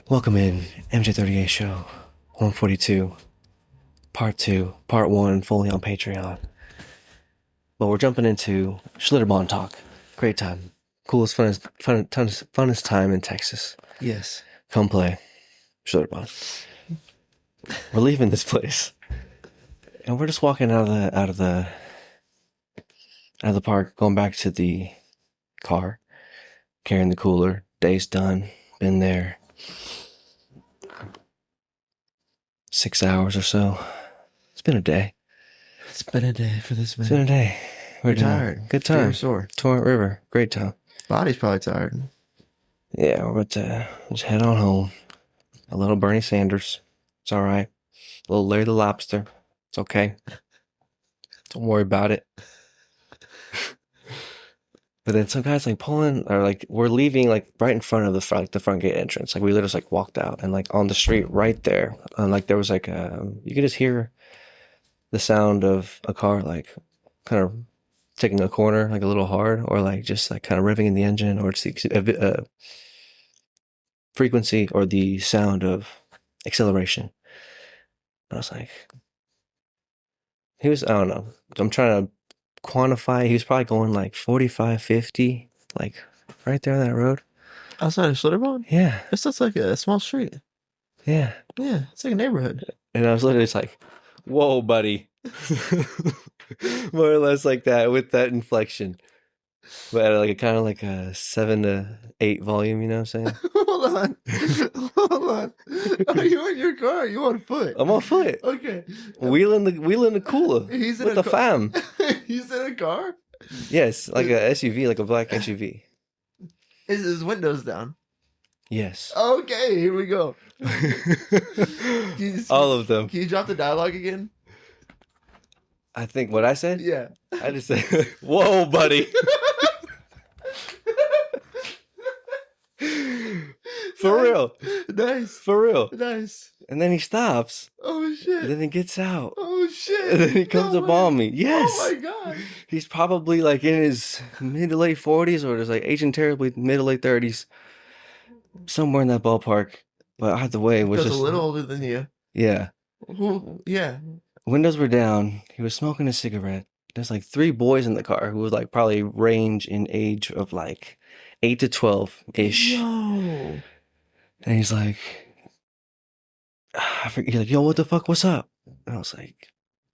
Welcome in, MJ38 show, 142, part 2, part 1, fully on Patreon. Well, we're jumping into Schlitterbahn talk. Great time. Coolest, funnest time in Texas. Yes. Come play Schlitterbahn. We're leaving this place. And we're just walking out of the park, going back to the car, carrying the cooler. Day's done. Been there 6 hours or so. It's been a day. It's been a day for this man. It's been a day. We're tired. Good time. You're sore. Torrent River. Great time. Body's probably tired. Yeah, we're about to just head on home. A little Bernie Sanders. It's all right. A little Larry the Lobster. It's okay. Don't worry about it. But then some guys like pulling, or like we're leaving like right in front of the front gate entrance. Like we literally just like walked out, and like on the street right there, and like there was like you could just hear the sound of a car like kind of taking a corner like a little hard, or like just like kind of revving in the engine, or it's the frequency or the sound of acceleration. And I was like, I don't know. I'm trying to quantify. He was probably going like 45, 50, like right there on that road. Outside of Schlitterbahn? Yeah. It's just like a small street. Yeah. Yeah, it's like a neighborhood. And I was literally just like, whoa, buddy. More or less like that with that inflection. But at like a kind of like a 7 to 8 volume, you know what I'm saying? Hold on. Hold on. Are you in your car? Or are you on foot? I'm on foot. Okay. Wheeling the cooler. He's in with the fam. He's in a car? Yes, like a SUV, like a black SUV. Is his windows down? Yes. Okay, here we go. All of them. Can you drop the dialogue again? I think what I said? Yeah. I just said, whoa, buddy. For real. Nice. For real. Nice. And then he stops. Oh, shit. And then he gets out. Oh, shit. And then he comes up on me. Yes. Oh, my God. He's probably like in his mid to late 40s, or just like aging terribly mid to late 30s. Somewhere in that ballpark. But either way, it was just a little older than you. Yeah. Yeah. Windows were down. He was smoking a cigarette. There's like 3 boys in the car who would like probably range in age of like 8 to 12-ish. No. And he's like, he's like, yo, what the fuck? What's up? And I was like,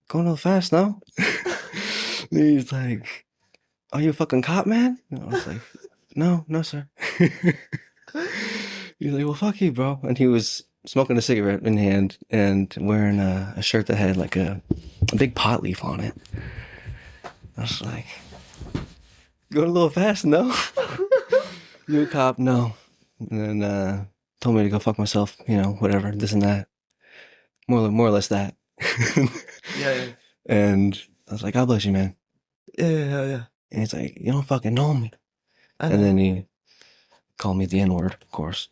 going a little fast, no? And he's like, are you a fucking cop, man? And I was like, no, sir. He's like, well, fuck you, bro. And he was smoking a cigarette in hand and wearing a shirt that had like a big pot leaf on it. I was like, going a little fast, no? You a cop? No. And then told me to go fuck myself, you know, whatever, this and that. More or less that. Yeah. And I was like, God bless you, man. Yeah. And he's like, you don't fucking know me. And then he called me the N-word, of course.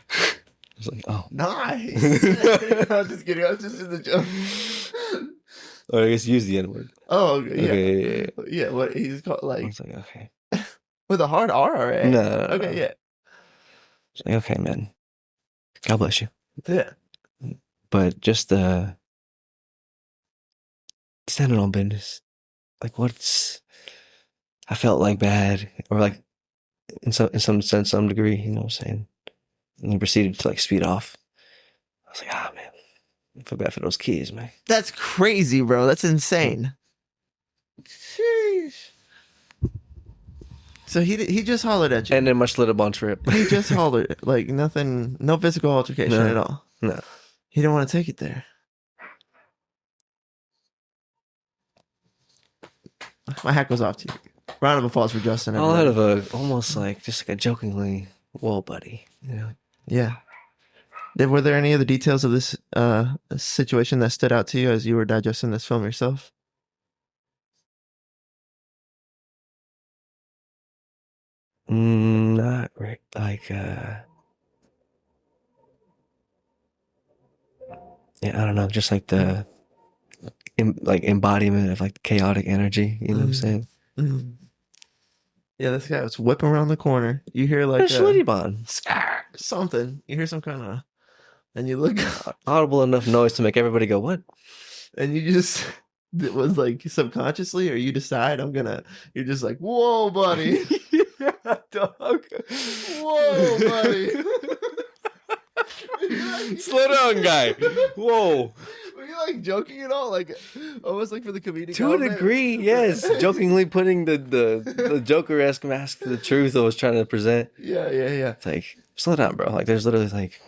I was like, oh. Nice. I'm just kidding. I was just in the joke. Or I guess use the N-word. Oh, okay. Yeah. Okay, yeah. Yeah, what he's called, I like, was like, okay. with a hard R or A? No. Okay, yeah. I was like, okay, man. God bless you. Yeah. But just standing on business. Like, I felt like bad, or like in some sense, some degree, you know what I'm saying? And he proceeded to like speed off. I was like, man, I feel bad for those kids, man. That's crazy, bro. That's insane. Sheesh. So he just hollered at you. And then my Schlitterbahn trip. He just hollered, like nothing, no physical altercation at all. No. He didn't want to take it there. My hat goes off to you. Round of applause for Justin. All out of almost like, just like a jokingly, whoa, buddy. You know? Yeah. Were there any other details of this situation that stood out to you as you were digesting this film yourself? Not right. Like, yeah, I don't know. Just like the embodiment of like chaotic energy. You know what I'm saying? Mm. Yeah, this guy was whipping around the corner. You hear like Schlitterbahn. something. You hear some kind of and you look up, Audible enough noise to make everybody go, "What?" and you just it was like subconsciously, or you decide you're just like, whoa, buddy, Yeah, dog. whoa, buddy. Slow down, guy. Whoa. Were you like joking at all? Like almost like for the comedic To a element? degree, yes. Jokingly putting the Joker-esque mask to the truth I was trying to present. Yeah. It's like, slow down, bro. Like, there's literally like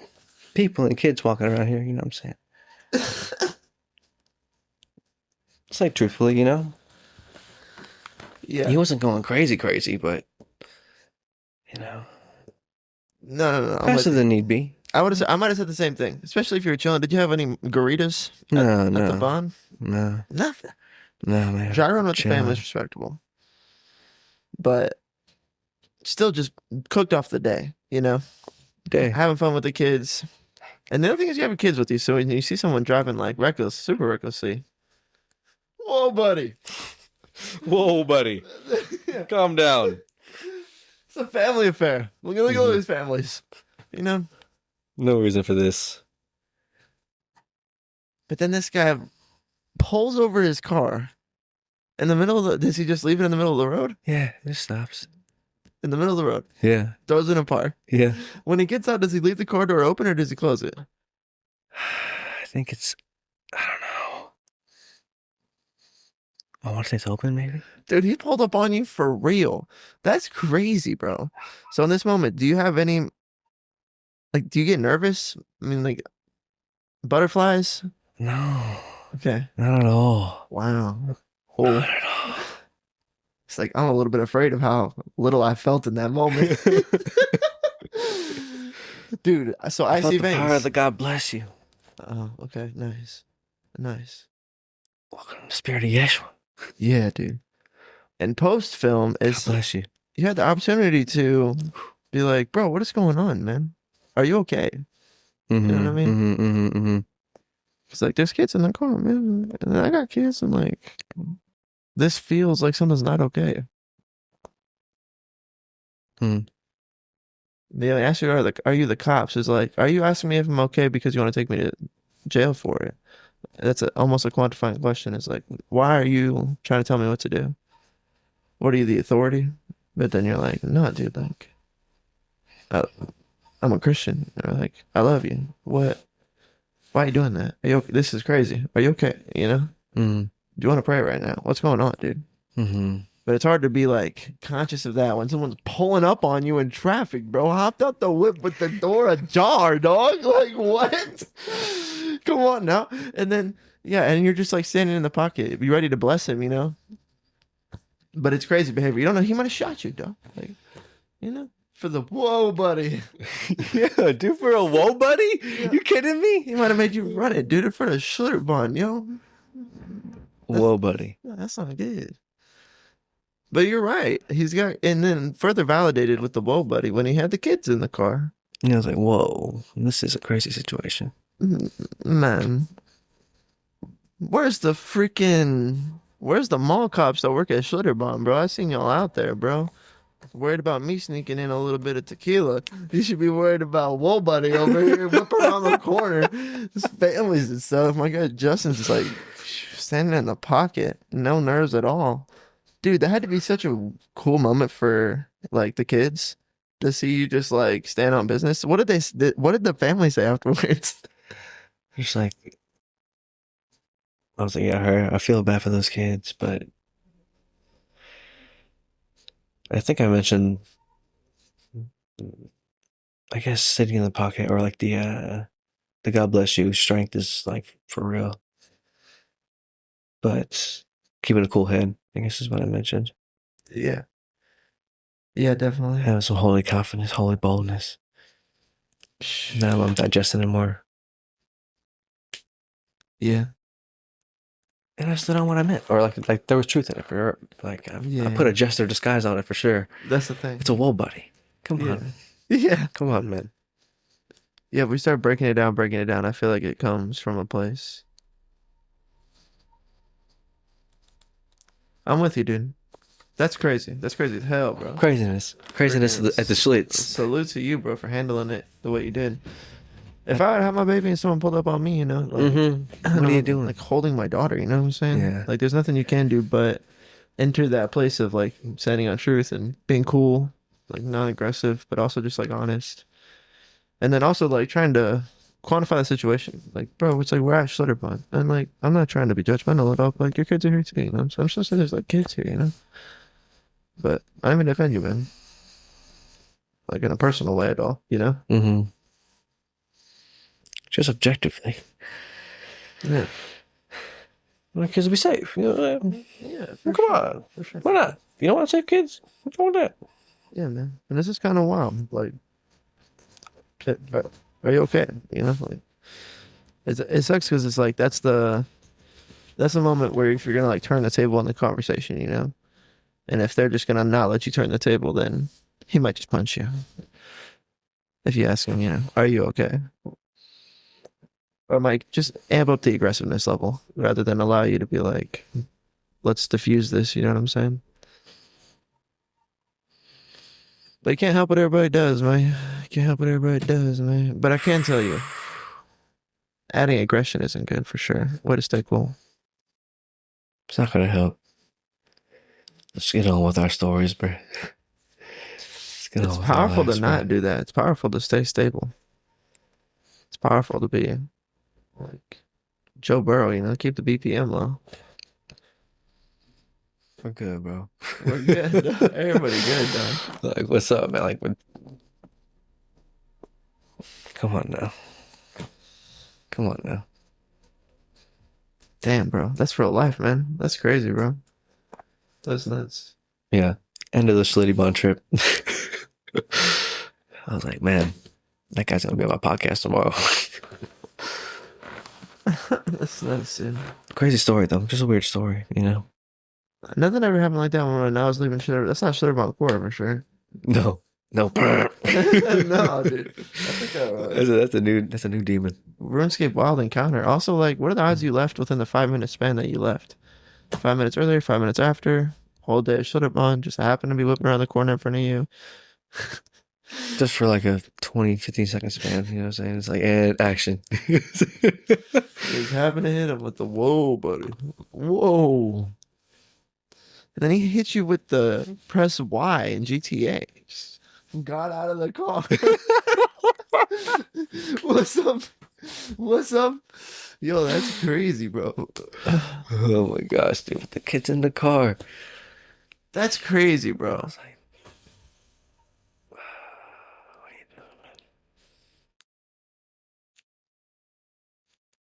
people and kids walking around here. You know what I'm saying? It's like, truthfully, you know? Yeah. He wasn't going crazy, but, you know, No. faster than need be. I might have said the same thing, especially if you were chilling. Did you have any burritos No, at the Bond? No. Nothing. No, man. Gyron with the Chilling. family is respectable, but still just cooked off the day, you know? Day. Having fun with the kids. And the other thing is you have your kids with you, so when you see someone driving like super recklessly, whoa, buddy. Whoa, buddy. Yeah. Calm down. It's a family affair. Look at all these families, you know? No reason for this. But then this guy pulls over his car in the middle of the... Does he just leave it in the middle of the road? Yeah, it stops. In the middle of the road. Yeah. Throws it in a park. Yeah. When he gets out, does he leave the car door open or does he close it? I think it's... I don't know. I want to say it's open, maybe? Dude, he pulled up on you for real. That's crazy, bro. So in this moment, do you have any... Like, do you get nervous? I mean, like, butterflies? No. Okay. Not at all. Wow. Not at all. It's like, I'm a little bit afraid of how little I felt in that moment. Dude, so I see felt the power of veins. the God bless you. Oh, okay. Nice. Welcome to the spirit of Yeshua. Yeah, dude. And post film God is bless you. you had the opportunity to be like, bro, what is going on, man? Are you okay? Mm-hmm, You know what I mean? Mm-hmm. It's like there's kids in the car, man. And I got kids. I'm like, this feels like something's not okay. They ask you, are you the cops? It's like, are you asking me if I'm okay because you want to take me to jail for it? That's almost a quantifying question. It's like, why are you trying to tell me what to do? What are you, the authority? But then you're like, no, dude, like, I'm a Christian. Or like, I love you. What? Why are you doing that? Are you okay? This is crazy. Are you okay? You know? Mm-hmm. Do you want to pray right now? What's going on, dude? Mm-hmm. But it's hard to be like conscious of that when someone's pulling up on you in traffic, bro. Hopped out the whip with the door ajar, dog. Like, what? Come on now. And then, yeah, and you're just like standing in the pocket. Be ready to bless him, you know? But it's crazy behavior. You don't know. He might have shot you, dog. Like, you know? For the whoa, buddy. Yeah, dude, for a whoa, buddy? Yeah. You kidding me? He might have made you run it, dude, in front of Schlitterbahn, yo. Whoa, buddy. No, that's not good. But you're right. He's got, and then further validated with the whoa, buddy, when he had the kids in the car. And I was like, whoa, this is a crazy situation. Man, where's the mall cops that work at Schlitterbahn, bro? I seen y'all out there, bro. Worried about me sneaking in a little bit of tequila. You should be worried about whoa, buddy, over here whipping around the corner. His families and stuff. My guy Justin's just like standing in the pocket, no nerves at all. Dude, that had to be such a cool moment for like the kids to see you just like stand on business. What did the family say afterwards? Just like, I was like, yeah, I feel bad for those kids, but I think I mentioned, I guess, sitting in the pocket or like the God bless you strength is like for real. But keeping a cool head, I guess is what I mentioned. Yeah. Yeah, definitely. Having some holy confidence, holy boldness. Now I'm digesting it more. Yeah. And I stood on what I meant. Or like there was truth in it. For like I put a jester disguise on it for sure. That's the thing. It's a whoa, buddy. Come on. Yeah. Come on, man. Yeah, we start breaking it down. I feel like it comes from a place. I'm with you, dude. That's crazy. That's crazy as hell, bro. Craziness at the Schlitz. Salute to you, bro, for handling it the way you did. If I would have my baby and someone pulled up on me, you know, like, Mm-hmm. What are you doing? like holding my daughter, you know what I'm saying? Yeah. Like, there's nothing you can do but enter that place of like standing on truth and being cool, like non-aggressive, but also just like honest. And then also like trying to quantify the situation. Like, bro, it's like we're at Schlitterbahn. And like, I'm not trying to be judgmental at all, but like your kids are here too, you know? So I'm just saying there's like kids here, you know? But I don't even defend you, man. Like in a personal way at all, you know? Mm-hmm. Just objectively. Yeah. My kids will be safe. You know, Yeah. well, come on. For sure. Why not? You don't want to save kids? What's wrong with that? Yeah, man. And this is kind of wild. Like, are you okay? You know, like, it sucks because it's like that's the moment where if you're gonna like turn the table on the conversation, you know, and if they're just gonna not let you turn the table, then he might just punch you. If you ask him, you know, are you okay? Or might just amp up the aggressiveness level rather than allow you to be like, let's diffuse this. You know what I'm saying? But you can't help what everybody does, man. You can't help what everybody does, man. But I can tell you, adding aggression isn't good for sure. Way to stay cool. It's not gonna help. Let's get on with our stories, bro. It's powerful to not do that. It's powerful to stay stable. It's powerful to be like Joe Burrow, you know, keep the BPM low. We're good, bro. We're good. Everybody good, though. Like, what's up, man? Like, come on now. Come on now. Damn, bro. That's real life, man. That's crazy, bro. That's nuts. Yeah. End of the Schlitterbahn trip. I was like, man, that guy's gonna be on my podcast tomorrow. That's nuts, dude. Crazy story though. Just a weird story, you know? Nothing ever happened like that when I was leaving Schlitterbahn. That's not Schlitterbahn core for sure. No. No, dude. That's a new demon. RuneScape Wild Encounter. Also, like, what are the odds you left within the 5-minute span that you left? 5 minutes earlier, 5 minutes after, whole day at Schlitterbahn, just happened to be whipping around the corner in front of you. Just for like a 20, 15-second span, you know what I'm saying? It's like, and action. Just happened to hit him with the whoa, buddy. Whoa. And then he hit you with the press Y in GTA. Just got out of the car. What's up? What's up? Yo, that's crazy, bro. Oh my gosh, dude. The kid's in the car. That's crazy, bro. I was like, what are you doing, man?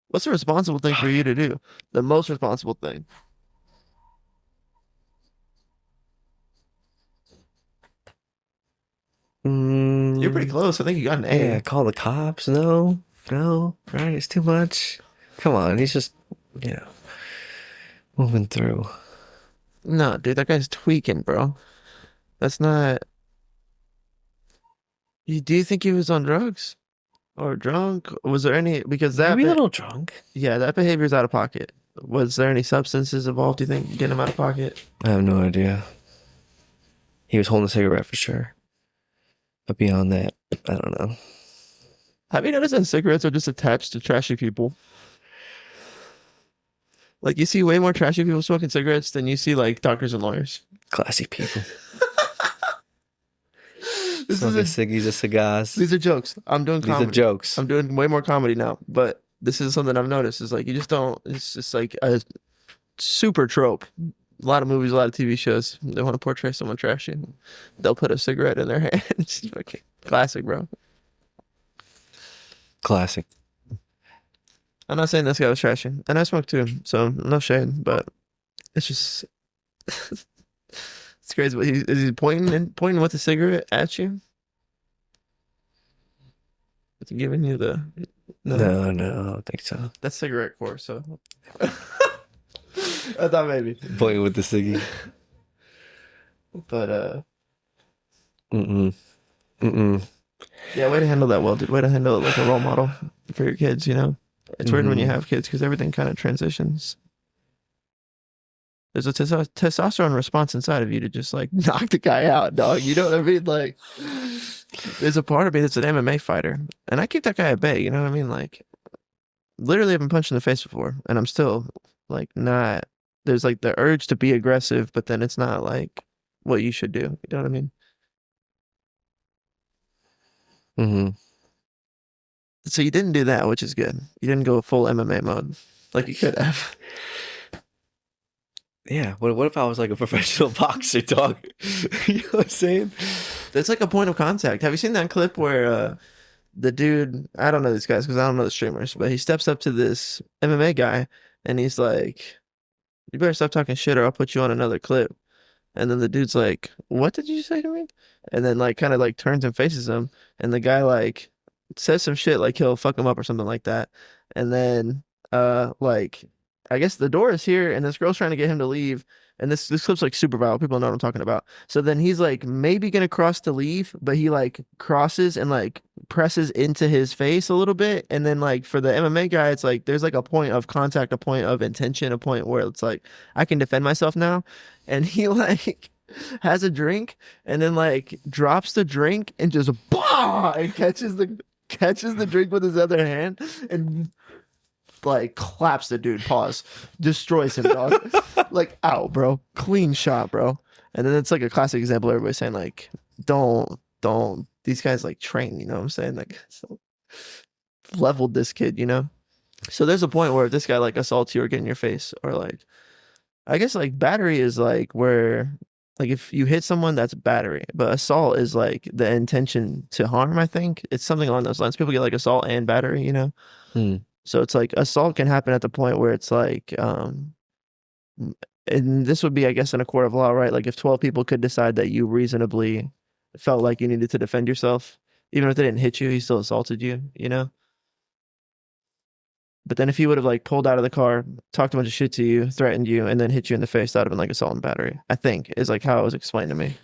What's the responsible thing for you to do? The most responsible thing. You're pretty close. I think you got an A. Yeah, call the cops. No, right? It's too much. Come on, he's just, you know, moving through. No, dude, that guy's tweaking, bro. That's not. Do you think he was on drugs or drunk? Was there any? Because that. Maybe a little drunk. Yeah, that behavior is out of pocket. Was there any substances involved? Do you think getting him out of pocket? I have no idea. He was holding a cigarette for sure. But beyond that, I don't know. Have you noticed that cigarettes are just attached to trashy people? Like, you see way more trashy people smoking cigarettes than you see, like, doctors and lawyers. Classy people. Smoking ciggies or cigars. These are jokes. I'm doing comedy. These are jokes. I'm doing way more comedy now. But this is something I've noticed. Is like, you just don't... It's just like a super trope. A lot of movies, a lot of TV shows, they want to portray someone trashy. They'll put a cigarette in their hand. It's fucking classic, bro. Classic. I'm not saying this guy was trashy. And I smoke too, so no shade. But it's just... it's crazy. But is he pointing with a cigarette at you? Is he giving you the... No, I don't think so. That's cigarette core, so... I thought maybe. Pointing with the ciggy. But, Mm-mm. yeah, way to handle that well, dude. Way to handle it like a role model for your kids, you know? It's weird when you have kids because everything kind of transitions. There's a testosterone response inside of you to just, like, knock the guy out, dog. You know what I mean? Like, There's a part of me that's an MMA fighter, and I keep that guy at bay. You know what I mean? Like, literally, I've been punched in the face before, and I'm still like not. There's like the urge to be aggressive, but then it's not like what you should do. You know what I mean? Mm-hmm. So you didn't do that, which is good. You didn't go full MMA mode like you could have. Yeah. What if I was like a professional boxer, dog? You know what I'm saying? That's like a point of contact. Have you seen that clip where the dude, I don't know these guys because I don't know the streamers, but he steps up to this MMA guy and he's like, "You better stop talking shit or I'll put you on another clip." And then the dude's like, "What did you say to me?" And then like kind of like turns and faces him, and the guy like says some shit like he'll fuck him up or something like that. And then like I guess the door is here and this girl's trying to get him to leave. And this clip's like super viral. People know what I'm talking about. So then he's like maybe gonna cross to leave, but he like crosses and like presses into his face a little bit. And then like for the MMA guy, it's like there's like a point of contact, a point of intention, a point where it's like I can defend myself now. And he like has a drink and then like drops the drink and just bah and catches the drink with his other hand and like claps the dude, pause, destroys him, dog. Like, out, bro. Clean shot, bro. And then it's like a classic example. Everybody's saying like, don't. These guys like train. You know what I'm saying? Like, so leveled this kid. You know. So there's a point where if this guy like assaults you or get in your face, or like, I guess like battery is like where. Like if you hit someone, that's battery. But assault is like the intention to harm, I think. It's something along those lines. People get like assault and battery, you know? Hmm. So it's like assault can happen at the point where it's like, and this would be, I guess, in a court of law, right? Like if 12 people could decide that you reasonably felt like you needed to defend yourself, even if they didn't hit you, he still assaulted you, you know? But then if he would have like pulled out of the car, talked a bunch of shit to you, threatened you, and then hit you in the face, that would have been like assault and battery, I think, is like how it was explained to me.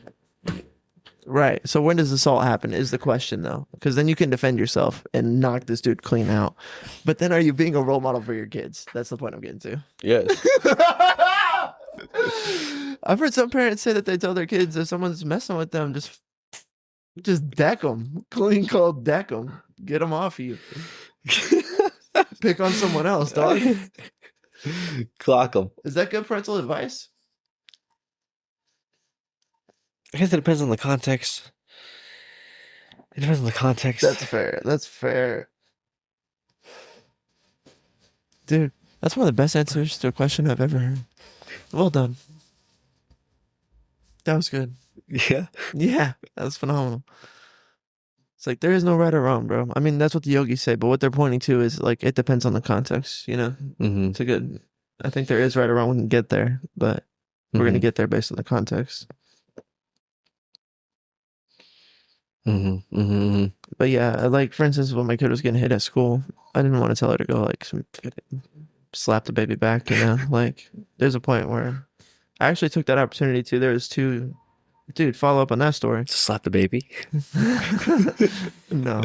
Right. So when does assault happen is the question though. Because then you can defend yourself and knock this dude clean out. But then are you being a role model for your kids? That's the point I'm getting to. Yes. I've heard some parents say that they tell their kids if someone's messing with them, just deck them. Clean cold deck them. Get them off you. Pick on someone else, dog. Clock them. Is that good parental advice? I guess it depends on the context. It depends on the context. That's fair. That's fair. Dude, that's one of the best answers to a question I've ever heard. Well done. That was good. Yeah. Yeah, that was phenomenal. It's like there is no right or wrong, bro. I mean, that's what the yogis say, but what they're pointing to is like it depends on the context, you know? Mm-hmm. It's a good. I think there is right or wrong. We can get there, but we're gonna get there based on the context. Mm-hmm. Mm-hmm. But yeah, like for instance, when my kid was getting hit at school, I didn't want to tell her to go like slap the baby back, you know? Like there's a point where I actually took that opportunity too. There was two. Dude, follow up on that story. Slap the baby. No.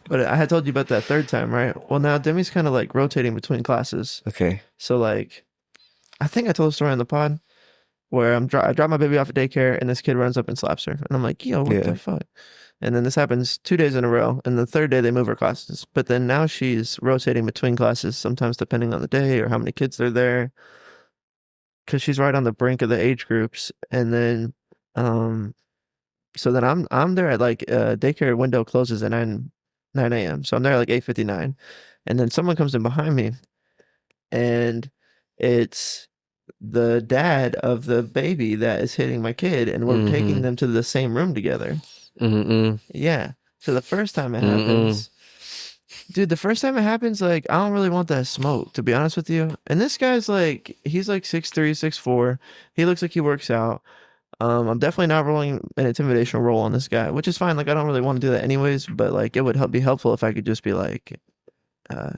But I had told you about that third time, right? Well, now Demi's kind of like rotating between classes. Okay. So like, I think I told a story on the pod where I drop my baby off at daycare and this kid runs up and slaps her. And I'm like, yo, what the fuck? And then this happens 2 days in a row. And the third day they move her classes. But then now she's rotating between classes, sometimes depending on the day or how many kids are there. Because she's right on the brink of the age groups. And then so then I'm there at like daycare window closes at 9 a.m. So I'm there at like 8:59. And then someone comes in behind me and it's the dad of the baby that is hitting my kid and we're taking them to the same room together. Yeah. So the first time it happens, dude, like I don't really want that smoke, to be honest with you. And this guy's like, he's like 6'3", 6'4". He looks like he works out. I'm definitely not rolling an intimidation role on this guy, which is fine. Like I don't really want to do that anyways, but like it would be helpful if I could just be like,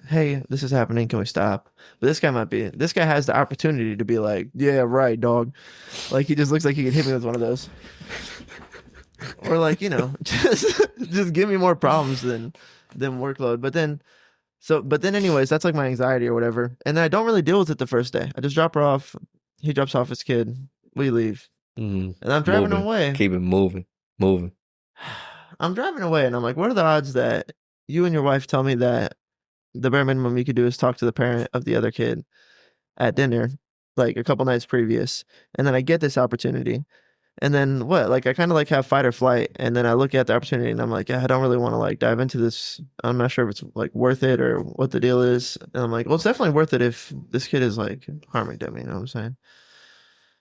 hey, this is happening. Can we stop? But this guy has the opportunity to be like, yeah, right, dog. Like he just looks like he could hit me with one of those. Or like, you know, just give me more problems than workload. But then anyways, that's like my anxiety or whatever. And then I don't really deal with it the first day. I just drop her off. He drops off his kid. We leave. And I'm driving away. Keep it moving. I'm driving away and I'm like, what are the odds that you and your wife tell me that the bare minimum you could do is talk to the parent of the other kid at dinner, like a couple nights previous, and then I get this opportunity. And then what? Like I kind of like have fight or flight, and then I look at the opportunity and I'm like, yeah, I don't really want to like dive into this. I'm not sure if it's like worth it or what the deal is. And I'm like, well, it's definitely worth it if this kid is like harming Demi. You know what I'm saying?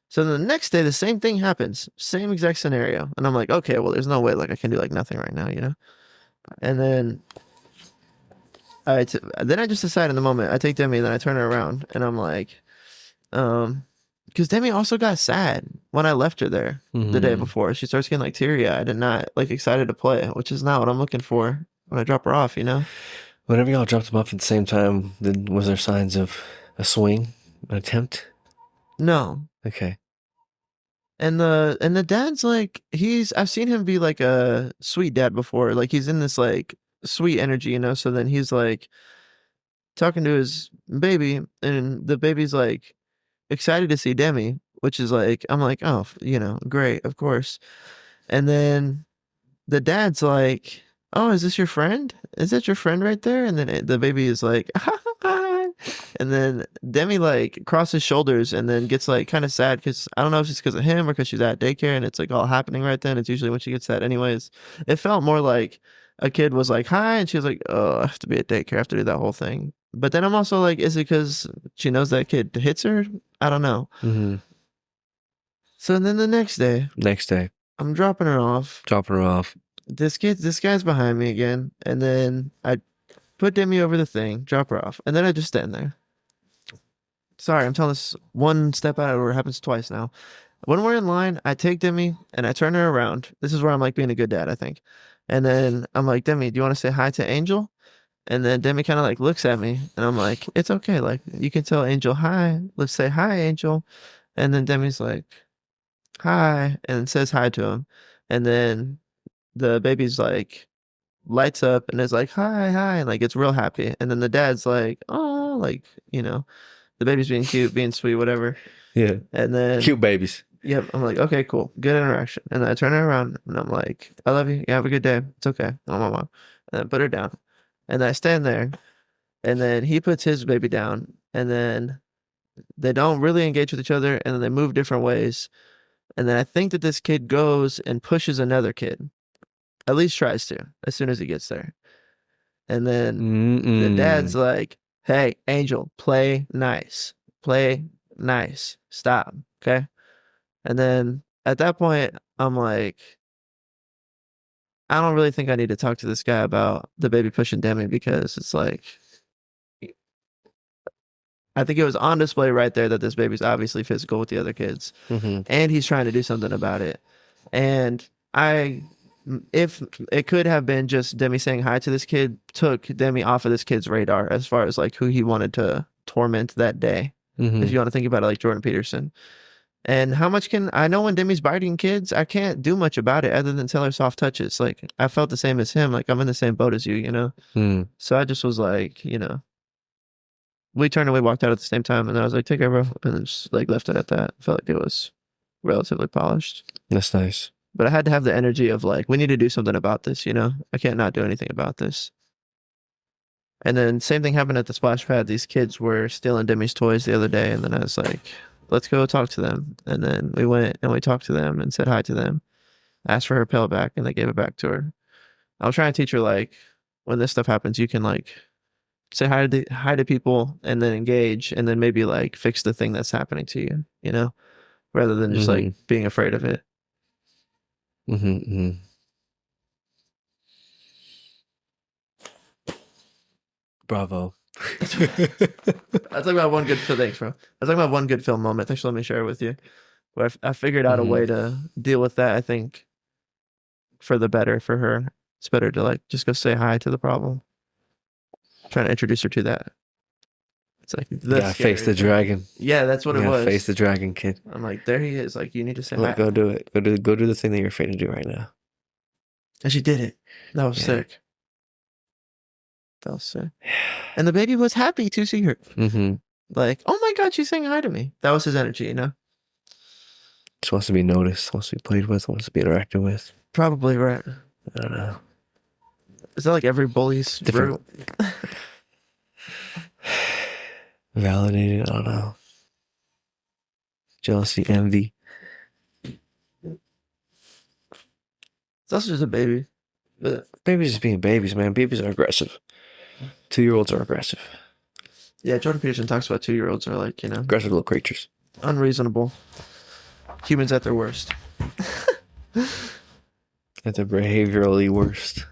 So then the next day, the same thing happens, same exact scenario, and I'm like, okay, well, there's no way like I can do like nothing right now, you know? And then then I just decide in the moment I take Demi, then I turn her around, and I'm like, because Demi also got sad when I left her there the day before. She starts getting like teary eyed and not like excited to play, which is not what I'm looking for when I drop her off, you know? Whenever y'all dropped them off at the same time, then was there signs of a swing, an attempt? No. Okay. And the dad's like I've seen him be like a sweet dad before. Like he's in this like sweet energy, you know? So then he's like talking to his baby and the baby's like excited to see Demi, which is like I'm like, "Oh, you know, great, of course." And then the dad's like, "Oh, is this your friend? Is that your friend right there?" And then the baby is like, "Hi." And then Demi like crosses shoulders and then gets like kind of sad because I don't know if it's because of him or because she's at daycare and it's like all happening right then. It's usually when she gets sad, anyways. It felt more like a kid was like, "Hi," and she was like, "Oh, I have to be at daycare. I have to do that whole thing." But then I'm also like, is it because she knows that kid hits her? I don't know. Mm-hmm. So then the next day, I'm dropping her off. This guy's behind me again, and then I put Demi over the thing, drop her off, and then I just stand there. Sorry, I'm telling this one step out of order. It happens twice now. When we're in line, I take Demi and I turn her around. This is where I'm like being a good dad, I think. And then I'm like, Demi, do you want to say hi to Angel? And then Demi kind of like looks at me, and I'm like, it's okay. Like you can tell Angel hi. Let's say hi, Angel. And then Demi's like, hi, and says hi to him. And then the baby's like lights up and is like, hi, hi, and like gets real happy. And then the dad's like, oh, like, you know, the baby's being cute, being sweet, whatever. Yeah. And then Cute babies. Yep. I'm like, okay, cool. Good interaction. And then I turn her around and I'm like, I love you. You have a good day. It's okay. Oh, my mom. And I put her down. And I stand there. And then he puts his baby down. And then they don't really engage with each other. And then they move different ways. And then I think that this kid goes and pushes another kid. At least tries to, as soon as he gets there. And then the dad's like, hey, Angel, play nice. Play nice. Stop. Okay. And then at that point, I'm like, I don't really think I need to talk to this guy about the baby pushing Demi because it's like, I think it was on display right there that this baby's obviously physical with the other kids. And he's trying to do something about it. And if it could have been just Demi saying hi to this kid, took Demi off of this kid's radar as far as like who he wanted to torment that day. If you want to think about it like Jordan Peterson. And how much can I know when Demi's biting kids, I can't do much about it other than tell her soft touches. Like I felt the same as him. Like I'm in the same boat as you, you know? So I just was like, you know, we turned away, walked out at the same time. And I was like, take care, bro. And just like left it at that. Felt like it was relatively polished. That's nice. But I had to have the energy of like, we need to do something about this, you know? I can't not do anything about this. And then same thing happened at the splash pad. These kids were stealing Demi's toys the other day. And then I was like, let's go talk to them. And then we went and we talked to them and said hi to them, asked for her pill back, and they gave it back to her. I was trying to teach her, like, when this stuff happens, you can, like, say hi to people and then engage and then maybe, like, fix the thing that's happening to you, you know, rather than just, like, being afraid of it. Bravo. I talking about one good film. Thanks, bro. I was talking about one good film moment. Thanks for letting me share it with you. Where I figured out a way to deal with that. I think for the better for her. It's better to like just go say hi to the problem. Trying to introduce her to that. It's like gotta face the dragon. Yeah, that's what it was. Face the dragon, kid. I'm like, there he is. Like, you need to say hi. Go do it. Go do the thing that you're afraid to do right now. And she did it. That was sick. That was sick. And the baby was happy to see her. Like, oh my God, she's saying hi to me. That was his energy, you know? Just wants to be noticed, wants to be played with, wants to be interacted with. Probably right. I don't know. Is that like every bully's Different. route? Validated. I don't know. Jealousy, envy. It's also just a baby. But Babies just being babies, man. Babies are aggressive. 2-year-olds are aggressive. yeah, Jordan Peterson talks about 2-year-olds are like, Aggressive little creatures. unreasonable. Humans at their worst. At their behaviorally worst.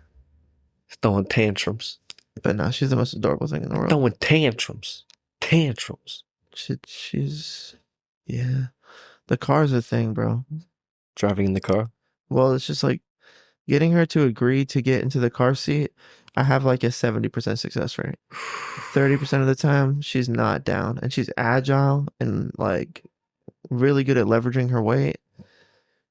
Throwing tantrums. But no, she's the most adorable thing in the world. Throwing tantrums. Tantrums. She's, yeah. The car's a thing, bro. Driving in the car. Well, it's just like getting her to agree to get into the car seat. I have like a 70% success rate. 30% of the time, she's not down. And she's agile and like really good at leveraging her weight.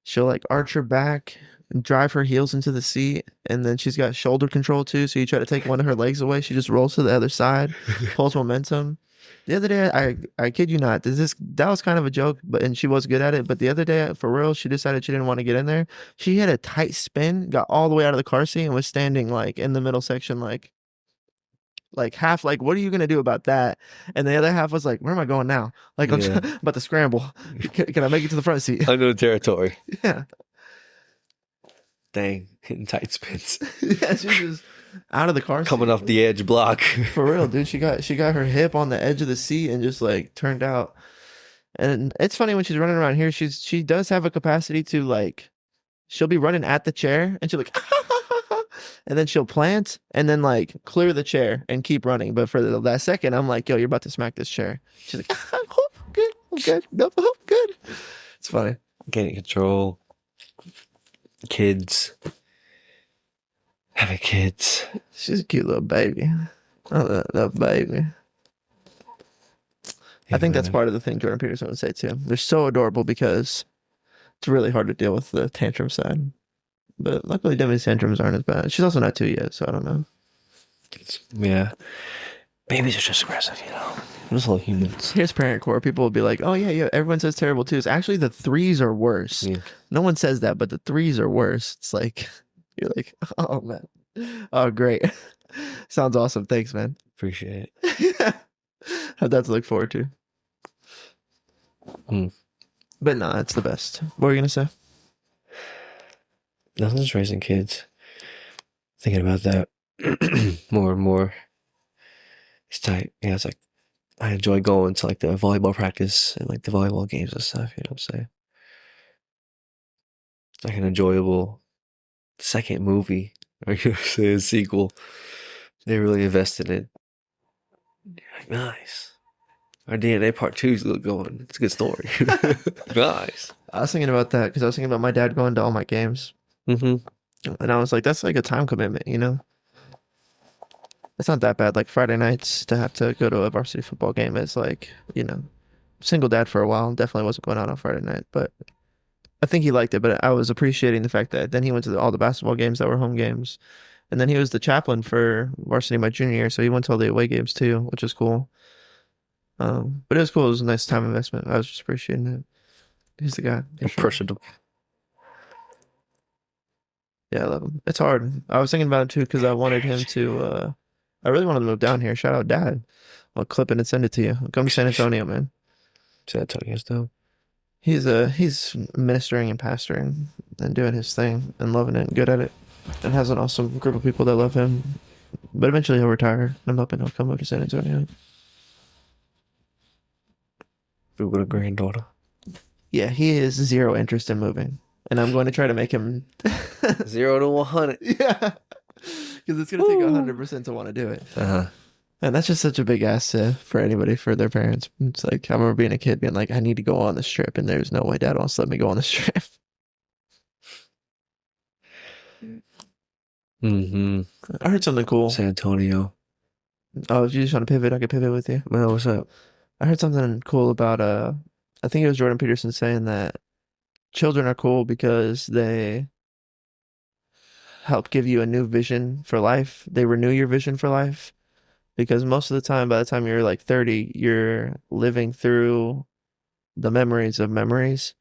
She'll like arch her back, drive her heels into the seat, and then she's got shoulder control too. So you try to take one of her legs away, she just rolls to the other side, pulls momentum. The other day, I kid you not, that was kind of a joke, and she was good at it. But the other day, for real, she decided she didn't want to get in there. She had a tight spin, got all the way out of the car seat, and was standing like in the middle section, like half like, what are you gonna do about that? And the other half was like, where am I going now? Like I'm about to scramble. Can I make it to the front seat? Unknown territory. Yeah. Dang, hitting tight spins. Yeah, she was just out of the car seat. Coming off the edge block. For real, dude. She got her hip on the edge of the seat and just like turned out. And it's funny when she's running around here, she does have a capacity to like, she'll be running at the chair and she'll like and then she'll plant and then like clear the chair and keep running. But for that second, I'm like, yo, you're about to smack this chair. She's like, oh, good, good, no, oh, good. It's funny. Getting control. Kids. Having kids. She's a cute little baby. Oh, that baby. I think that's part of the thing Jordan Peterson would say too. They're so adorable because it's really hard to deal with the tantrum side. But luckily, Demi's tantrums aren't as bad. She's also not 2 yet, so I don't know. Yeah. Babies are just aggressive, you know. Just little humans. Here's parent core. People will be like, oh, yeah, everyone says terrible twos. Actually, the threes are worse. Yeah. No one says that, but the threes are worse. It's like, you're like, oh, man. Oh, great. Sounds awesome. Thanks, man. Appreciate it. Yeah. Have that to look forward to. But nah, it's the best. What were you going to say? Nothing's raising kids. Thinking about that more and more. It's tight. Yeah, it's like I enjoy going to like the volleyball practice and like the volleyball games and stuff, you know what I'm saying? It's like an enjoyable second movie. Or you say a sequel. They really invested in it. You're like, nice. Our DNA part 2 is going. It's a good story. Nice. I was thinking about that because I was thinking about my dad going to all my games. Mm-hmm. And I was like, that's like a time commitment, you know? It's not that bad. Like Friday nights to have to go to a varsity football game is like, single dad for a while. Definitely wasn't going out on Friday night, but I think he liked it. But I was appreciating the fact that then he went to all the basketball games that were home games. And then he was the chaplain for varsity my junior year. So he went to all the away games too, which is cool. But it was cool. It was a nice time investment. I was just appreciating it. He's the guy. Personal. Yeah, I love him. It's hard. I was thinking about it too because I wanted him to. I really wanted to move down here. Shout out, Dad. I'll clip it and send it to you. Come to San Antonio, man. San Antonio's dope. He's ministering and pastoring and doing his thing and loving it and good at it, and has an awesome group of people that love him. But eventually he'll retire. I'm hoping he'll come over to San Antonio. We got a granddaughter. Yeah, he has zero interest in moving, and I'm going to try to make him 0 to 100. Yeah, because it's going to take 100% to want to do it. And that's just such a big ask for anybody, for their parents. It's like, I remember being a kid being like, I need to go on this trip, and there's no way Dad wants to let me go on this trip. Mm-hmm. I heard something cool. San Antonio. Oh, if you just want to pivot, I could pivot with you. Well, what's up? I heard something cool about I think it was Jordan Peterson saying that children are cool because they help give you a new vision for life. They renew your vision for life. Because most of the time, by the time you're like 30, you're living through the memories of memories.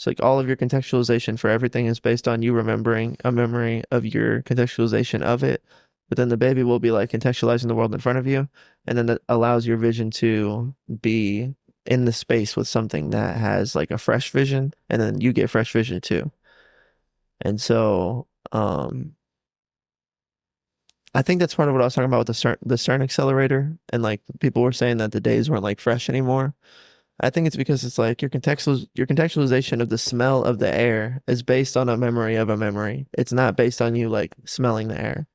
So like all of your contextualization for everything is based on you remembering a memory of your contextualization of it. But then the baby will be like contextualizing the world in front of you, and then that allows your vision to be in the space with something that has like a fresh vision, and then you get fresh vision too. And so, I think that's part of what I was talking about with the CERN accelerator, and like people were saying that the days weren't like fresh anymore. I think it's because it's like your contextualization of the smell of the air is based on a memory of a memory. It's not based on you like smelling the air.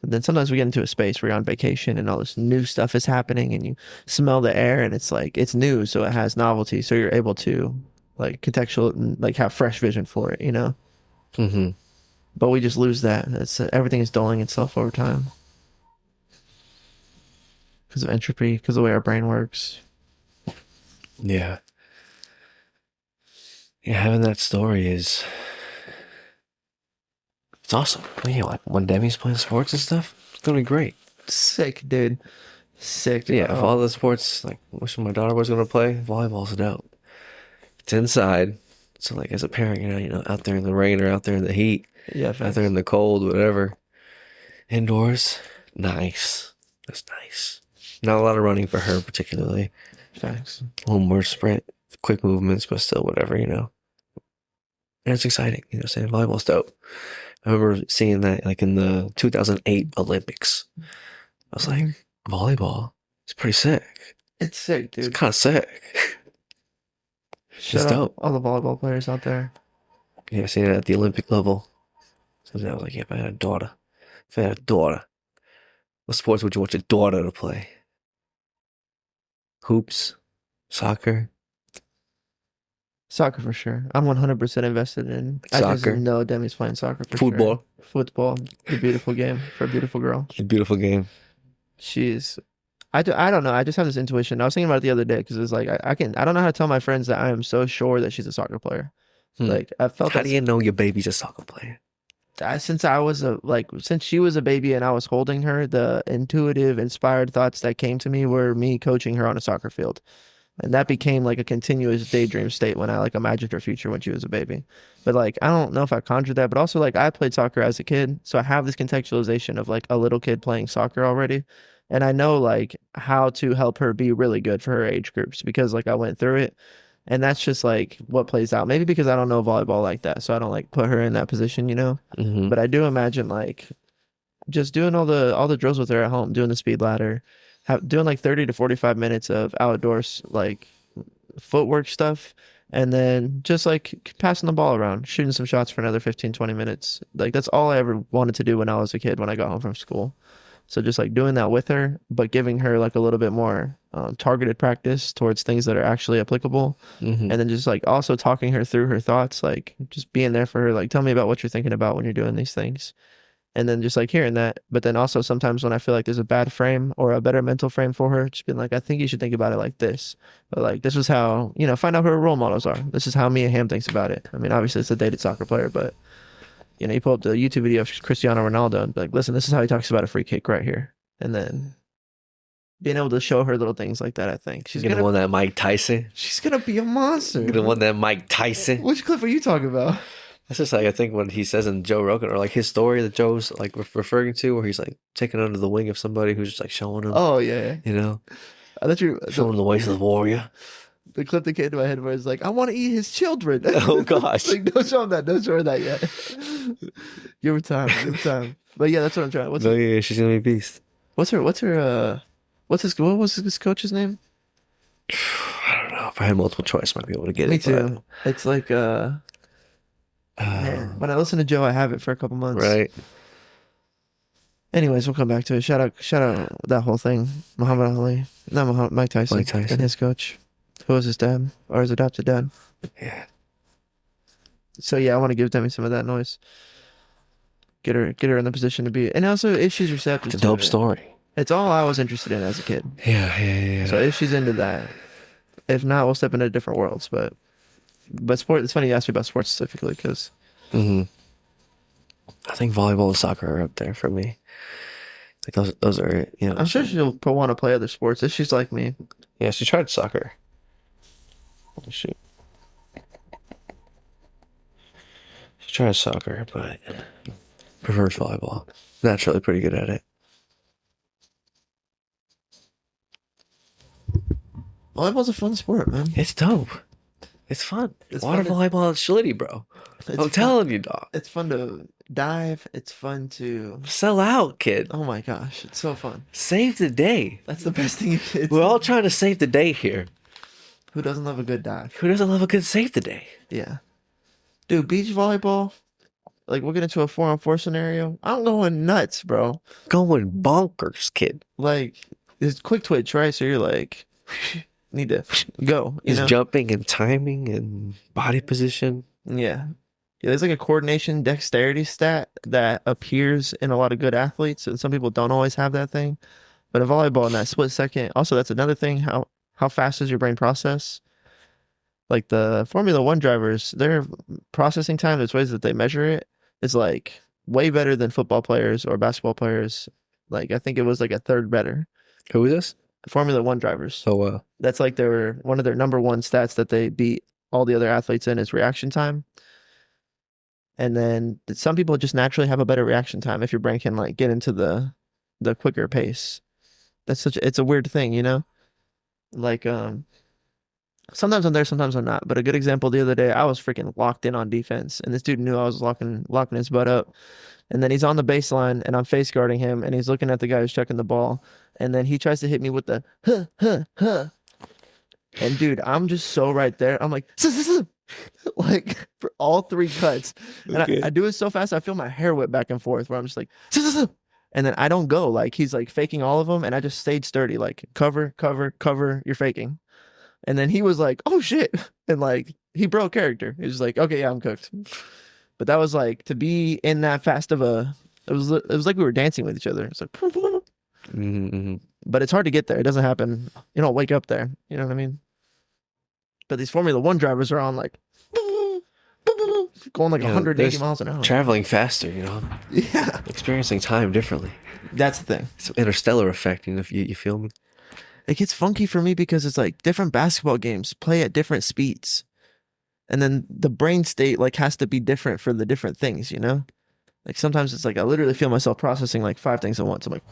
But then sometimes we get into a space where you're on vacation and all this new stuff is happening and you smell the air and it's like it's new, so it has novelty, so you're able to like contextual and like have fresh vision for it, you know? Mm-hmm. But we just lose that. It's everything is dulling itself over time because of entropy, because of the way our brain works. Yeah. Yeah, having that story is it's awesome. Yeah, like when Demi's playing sports and stuff, it's gonna be great. Sick, dude. Sick. Yeah, if all the sports like wishing my daughter was gonna play, volleyball's dope. It's inside. So like as a parent, out there in the rain or out there in the heat, Yeah, out facts. there in the cold, whatever. Indoors, nice. That's nice. Not a lot of running for her particularly. Facts. A little more sprint, quick movements, but still whatever. And it's exciting. Saying volleyball's dope. I remember seeing that like in the 2008 Olympics. I was like, volleyball is pretty sick. It's sick, It's dude. kind of sick. Shout It's out dope. all the volleyball players out there. Yeah, seeing it at the Olympic level. So I was like, yeah, if I had a daughter, what sports would you want your daughter to play? Hoops, soccer, Soccer for sure. I'm 100% invested in. I just Soccer. know Demi's playing soccer for Football. sure. Football, the beautiful game for a beautiful girl. a beautiful game. She's. I don't know. I just have this intuition. I was thinking about it the other day because it's like I don't know how to tell my friends that I am so sure that she's a soccer player. Like I felt How that do you know your baby's a soccer player? since I was since she was a baby and I was holding her, the intuitive, inspired thoughts that came to me were me coaching her on a soccer field. And that became like a continuous daydream state when I like imagined her future when she was a baby. But like I don't know if I conjured that, but also like I played soccer as a kid, so I have this contextualization of like a little kid playing soccer already. And I know like how to help her be really good for her age groups because like I went through it. And that's just like what plays out. Maybe because I don't know volleyball like that, so I don't like put her in that position, you know? Mm-hmm. But I do imagine like just doing all the drills with her at home, doing the speed ladder, doing like 30 to 45 minutes of outdoors like footwork stuff, and then just like passing the ball around, shooting some shots for another 15, 20 minutes. Like that's all I ever wanted to do when I was a kid when I got home from school. So just like doing that with her, but giving her like a little bit more targeted practice towards things that are actually applicable. Mm-hmm. And then just like also talking her through her thoughts, like just being there for her, like tell me about what you're thinking about when you're doing these things. And then just like hearing that. But then also sometimes when I feel like there's a bad frame or a better mental frame for her, just being like, I think you should think about it like this. But like this is how, find out who her role models are. This is how Mia Hamm thinks about it. I mean, obviously it's a dated soccer player, but you pull up the YouTube video of Cristiano Ronaldo and be like, listen, this is how he talks about a free kick right here. And then being able to show her little things like that, I think She's gonna win that Mike Tyson. she's gonna be a monster. Gonna win that Mike Tyson. Which clip are you talking about? That's just like I think what he says in Joe Rogan or like his story that Joe's like referring to, where he's like taking under the wing of somebody who's just like showing him. Oh yeah. I thought you showing him the ways of the warrior. The clip that came to my head was like, I want to eat his children. Oh gosh. Like, don't show him that. Don't show her that yet. Give her time. Give her time. But yeah, that's what I'm trying. Yeah, she's gonna be a beast. What was his coach's name? I don't know. If I had multiple choice, I might be able to get Me it. too. It's like man, when I listen to Joe, I have it for a couple months. Right. Anyways, we'll come back to it. Shout out that whole thing. Muhammad Ali. Not Mike Tyson. Mike Tyson. And his coach. Who was his dad? Or his adopted dad. Yeah. So yeah, I want to give Demi some of that noise. Get her in the position to be, and also if she's receptive. It's a dope story. It's all I was interested in as a kid. Yeah. So if she's into that, if not, we'll step into different worlds. But sport. It's funny you asked me about sports specifically because. Mm-hmm. I think volleyball and soccer are up there for me. Like those are I'm sure she'll want to play other sports if she's like me. Yeah, she tried soccer. Oh, shoot. Try soccer, but prefer volleyball. Naturally pretty good at it. Volleyball's a fun sport, man. It's dope. It's fun. It's Water fun volleyball is Schlitty, bro. I'm telling you, dog. It's fun to dive. It's fun to Sell out, kid. Oh my gosh, it's so fun. Save the day. That's the best thing you can do. We're all trying to save the day here. Who doesn't love a good dive? Who doesn't love a good save the day? Yeah. Dude, beach volleyball, like we'll get into a 4-on-4 scenario. I'm going nuts, bro. Going bonkers, kid. Like, it's quick twitch, right? So you're like, need to go. You Is know? jumping and timing and body position. Yeah. Yeah, there's like a coordination dexterity stat that appears in a lot of good athletes, and some people don't always have that thing. But in volleyball, in that split second, also that's another thing. How fast does your brain process? Like the Formula One drivers, their processing time, there's ways that they measure it, is like way better than football players or basketball players. Like I think it was like a third better. Who is this? Formula One drivers. Oh, wow. That's like one of their number one stats that they beat all the other athletes in is reaction time. And then some people just naturally have a better reaction time if your brain can like get into the quicker pace. It's a weird thing, you know? Like sometimes I'm there, sometimes I'm not. But a good example the other day, I was freaking locked in on defense, and this dude knew I was locking his butt up. And then he's on the baseline, and I'm face guarding him, and he's looking at the guy who's checking the ball, and then he tries to hit me with the huh huh huh. And dude, I'm just so right there. I'm like, like for all three cuts, and Okay. I do it so fast, I feel my hair whip back and forth. Where I'm just like, and then I don't go. Like he's like faking all of them, and I just stayed sturdy. Like cover, cover, cover. You're faking. And then he was like, "Oh shit!" And like he broke character. He was like, "Okay, yeah, I'm cooked." But that was like to be in that fast of a. It was like we were dancing with each other. It's like, Mm-hmm. but it's hard to get there. It doesn't happen. You don't wake up there. You know what I mean? But these Formula One drivers are on like going like 180 miles an hour. Traveling faster, you know? Yeah. Experiencing time differently. That's the thing. Some interstellar effect, you know, if you feel me? It gets funky for me because it's like different basketball games play at different speeds. And then the brain state like has to be different for the different things, you know? Like sometimes it's like I literally feel myself processing like 5 things at once. I'm like,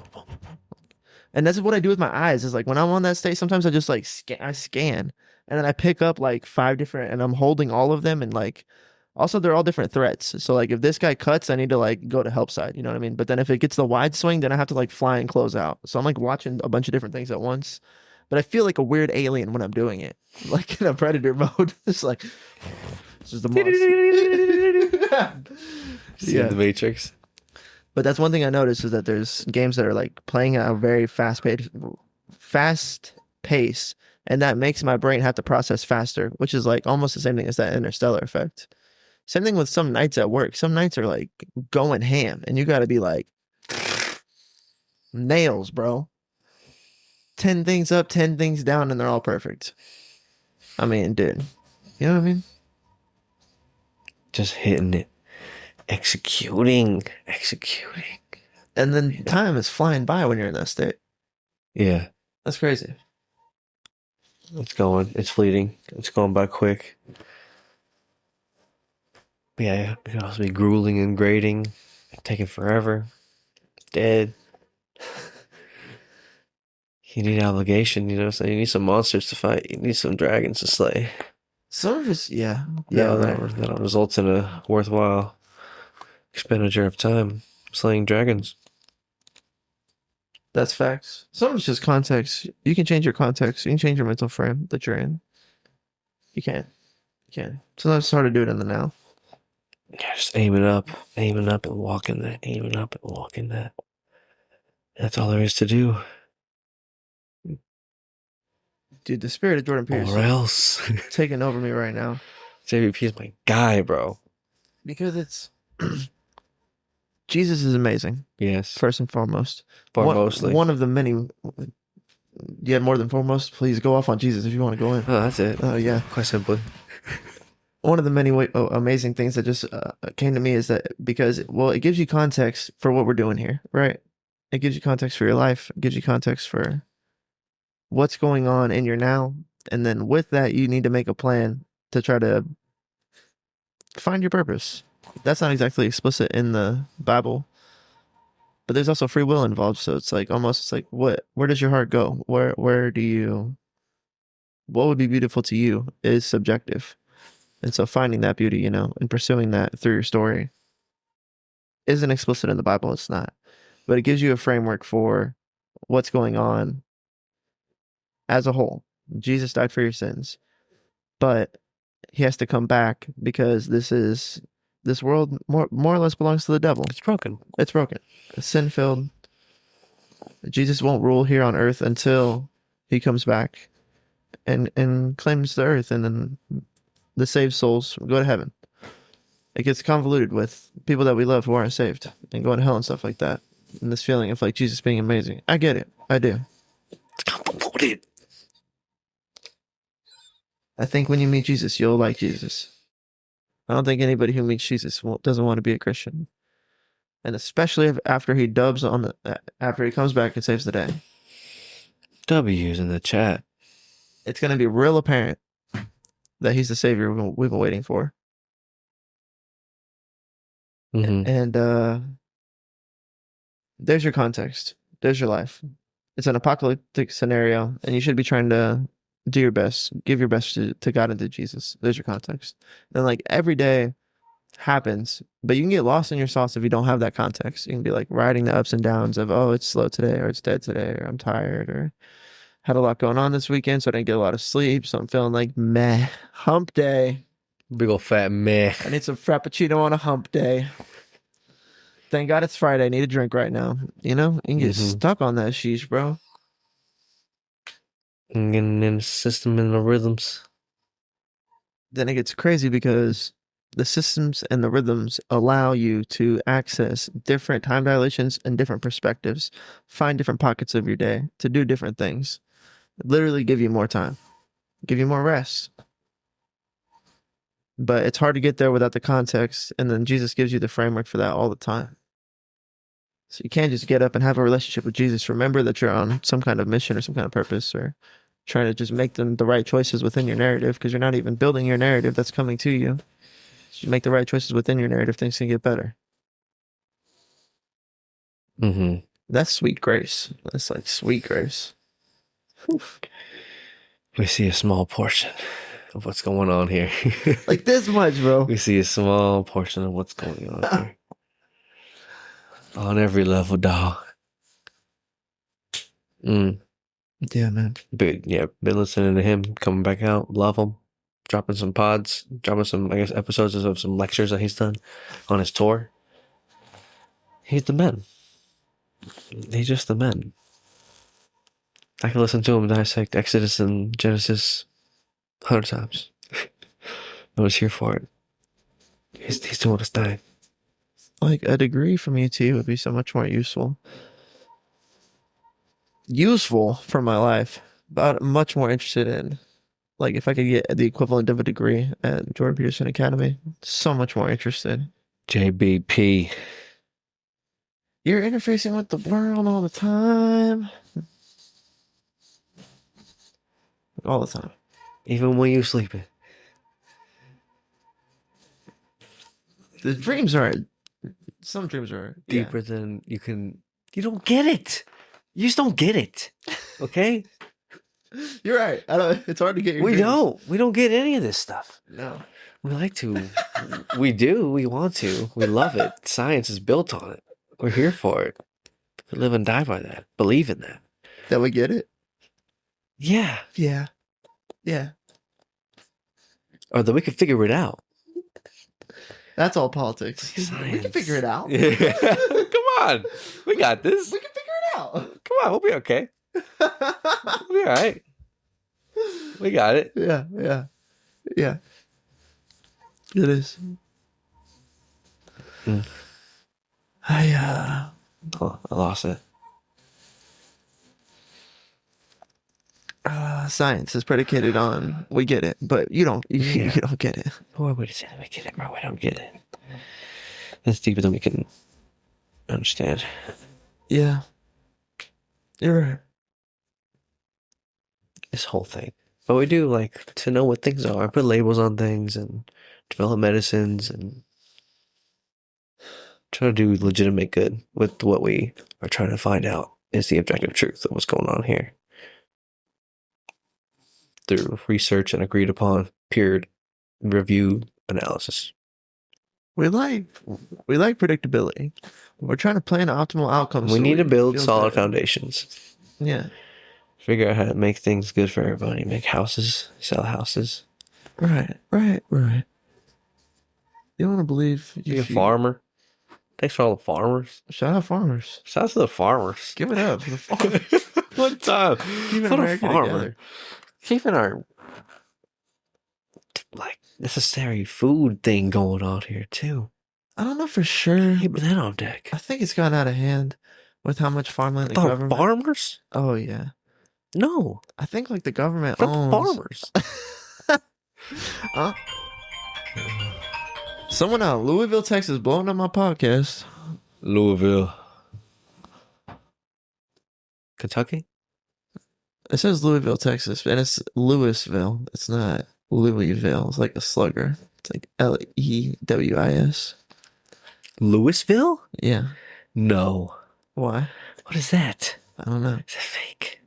and that's what I do with my eyes. Is like when I'm on that state, sometimes I just like scan, and then I pick up like 5 different, and I'm holding all of them, and like also they're all different threats. So like if this guy cuts, I need to like go to help side. You know what I mean? But then if it gets the wide swing, then I have to like fly and close out. So I'm like watching a bunch of different things at once. But I feel like a weird alien when I'm doing it, like in a predator mode. It's like this is the monster. See the Matrix. But that's one thing I noticed is that there's games that are like playing at a very fast pace, and that makes my brain have to process faster, which is like almost the same thing as that interstellar effect. Same thing with some nights at work. Some nights are like going ham, and you got to be like nails, bro. 10 things up, 10 things down, and they're all perfect. I mean, dude, you know what I mean? Just hitting it. Executing. And then time is flying by when you're in that state. Yeah. That's crazy. It's going. It's fleeting. It's going by quick. But yeah, it can also be grueling and grating. Taking forever. Dead. You need obligation, you know, so you need some monsters to fight. You need some dragons to slay. Some of it's, yeah. That'll result in a worthwhile expenditure of time slaying dragons. That's facts. Some of it's just context. You can change your context. You can change your mental frame that you're in. You can. Sometimes it's hard to do it in the now. Yeah, just aiming up and walking that, aiming up and walking that. That's all there is to do. Dude, the spirit of Jordan Peterson Or else. taking over me right now. JVP is my guy, bro. Because it's Jesus is amazing. Yes. First and foremost. Mostly. One of the many. You have more than foremost. Please go off on Jesus if you want to go in. Oh, that's it. Oh yeah. Quite simply. One of the many amazing things that just came to me is that because it gives you context for what we're doing here, right? It gives you context for your life. It gives you context for what's going on in your now, and then with that, you need to make a plan to try to find your purpose. That's not exactly explicit in the Bible, but there's also free will involved. So it's like almost it's like where does your heart go? Where do you what would be beautiful to you is subjective. And so finding that beauty, and pursuing that through your story isn't explicit in the Bible. It's not. But it gives you a framework for what's going on as a whole. Jesus died for your sins, but he has to come back because this world more or less belongs to the devil. It's broken. It's broken. It's sin filled. Jesus won't rule here on earth until he comes back and claims the earth, and then the saved souls go to heaven. It gets convoluted with people that we love who aren't saved and going to hell and stuff like that. And this feeling of like Jesus being amazing. I get it. I do. It's convoluted. I think when you meet Jesus, you'll like Jesus. I don't think anybody who meets Jesus doesn't want to be a Christian. And especially after he after he comes back and saves the day. W's in the chat. It's going to be real apparent that he's the savior we've been waiting for. Mm-hmm. And there's your context. There's your life. It's an apocalyptic scenario, and you should be trying to do your best. Give your best to God and to Jesus. There's your context. And like every day happens, but you can get lost in your sauce if you don't have that context. You can be like riding the ups and downs of, oh, it's slow today, or it's dead today, or I'm tired, or had a lot going on this weekend, so I didn't get a lot of sleep, so I'm feeling like meh. Hump day. Big old fat meh. I need some Frappuccino on a hump day. Thank God it's Friday. I need a drink right now. You can get stuck on that sheesh, bro. And getting in the system and the rhythms. Then it gets crazy because the systems and the rhythms allow you to access different time dilations and different perspectives, find different pockets of your day to do different things, literally give you more time, give you more rest. But it's hard to get there without the context, and then Jesus gives you the framework for that all the time. So you can't just get up and have a relationship with Jesus. Remember that you're on some kind of mission or some kind of purpose, or trying to just make them the right choices within your narrative, because you're not even building your narrative that's coming to you. So you make the right choices within your narrative, things can get better. Mm-hmm. That's sweet grace. That's like sweet grace. Whew. We see a small portion of what's going on here. Like this much, bro. We see a small portion of what's going on here. On every level, dog. Yeah, man. But yeah, been listening to him, coming back out, love him, dropping some pods, dropping some, I guess, episodes of some lectures that he's done on his tour. He's the man. He's just the man. I can listen to him dissect Exodus and Genesis 100 times. I was here for it. He's doing his thing. Like a degree from UT would be so much more useful. Useful for my life, but I'm much more interested in, like, if I could get the equivalent of a degree at Jordan Peterson Academy, so much more interested. JBP. You're interfacing with the world all the time. All the time. Even when you're sleeping. The dreams are... Some dreams are... Deeper than you can... You don't get it. You just don't get it. Okay? You're right. It's hard to get your We dreams. don't. We don't get any of this stuff. No. We like to. We do. We want to. We love it. Science is built on it. We're here for it. We live and die by that. Believe in that. That we get it? Yeah. Yeah. Yeah. Or that we can figure it out. That's all politics. Science. We can figure it out. Yeah. Come on. We got this. We can figure it out. Come on. We'll be okay. We'll be all right. We got it. Yeah. Yeah. Yeah. It is. I lost it. Science is predicated on we get it, but you don't. You don't get it. Boy, wait a second. We get it, bro. We don't get it. That's deeper than we can understand. Yeah. You're right. This whole thing. But we do like to know what things are, put labels on things and develop medicines and try to do legitimate good with what we are trying to find out is the objective truth of what's going on here through research and agreed upon peer review analysis. We like predictability. We're trying to plan optimal outcomes. We so need to build feel solid good. foundations. Yeah. Figure out how to make things good for everybody. Make houses, sell houses. Right. You want to believe Be a farmer. Thanks for all the farmers. Shout out farmers. Shout out to the farmers. Give it up for the farmers. One time. Keeping What a America farmer. together. Keeping our necessary food thing going on here too. I don't know for sure. Keep that on deck. I think it's gotten out of hand with how much farmland the The government. farmers? Oh yeah. No. I think like the government The owns farmers. Someone out in Louisville, Texas, blowing up my podcast. Louisville. Kentucky? It says Louisville, Texas, and it's Louisville. It's not Louisville. It's like a slugger. It's like Lewis. Louisville? Yeah. No. Why? What is that? I don't know. Is it fake?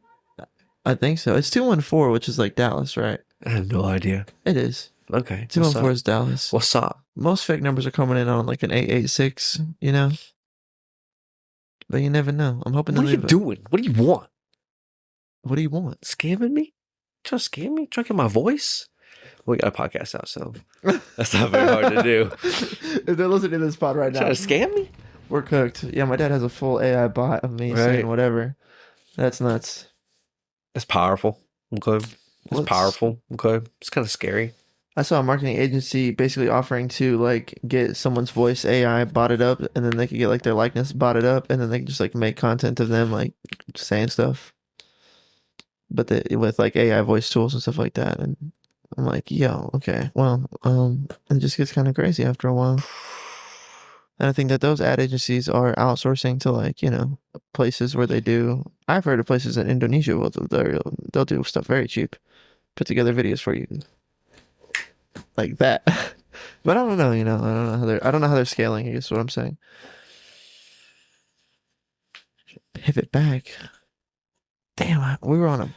I think so. It's 214, which is like Dallas, right? I have no idea. It is. Okay. 214 is Dallas. What's up? Most fake numbers are coming in on like an 886, you know? But you never know. I'm hoping What are you doing? What do you want? What do you want? Scamming me? Trying to scam me? Trying to get my voice? We got a podcast out, so that's not very hard to do. If they're listening to this pod right now, Trying to scam me? we're cooked. Yeah, my dad has a full AI bot of me saying whatever. That's nuts. That's powerful. Okay. It's powerful. Okay. It's kind of scary. I saw a marketing agency basically offering to like get someone's voice AI botted up, and then they could get like their likeness botted up, and then they could just like make content of them like saying stuff, but with like AI voice tools and stuff like that. And I'm like, yo, okay, well, it just gets kind of crazy after a while. And I think that those ad agencies are outsourcing to like, you know, places where they do. I've heard of places in Indonesia where they'll do stuff very cheap, put together videos for you. Like that. But I don't know, you know, I don't know how they're scaling, I guess what I'm saying. Pivot back. Damn, we were on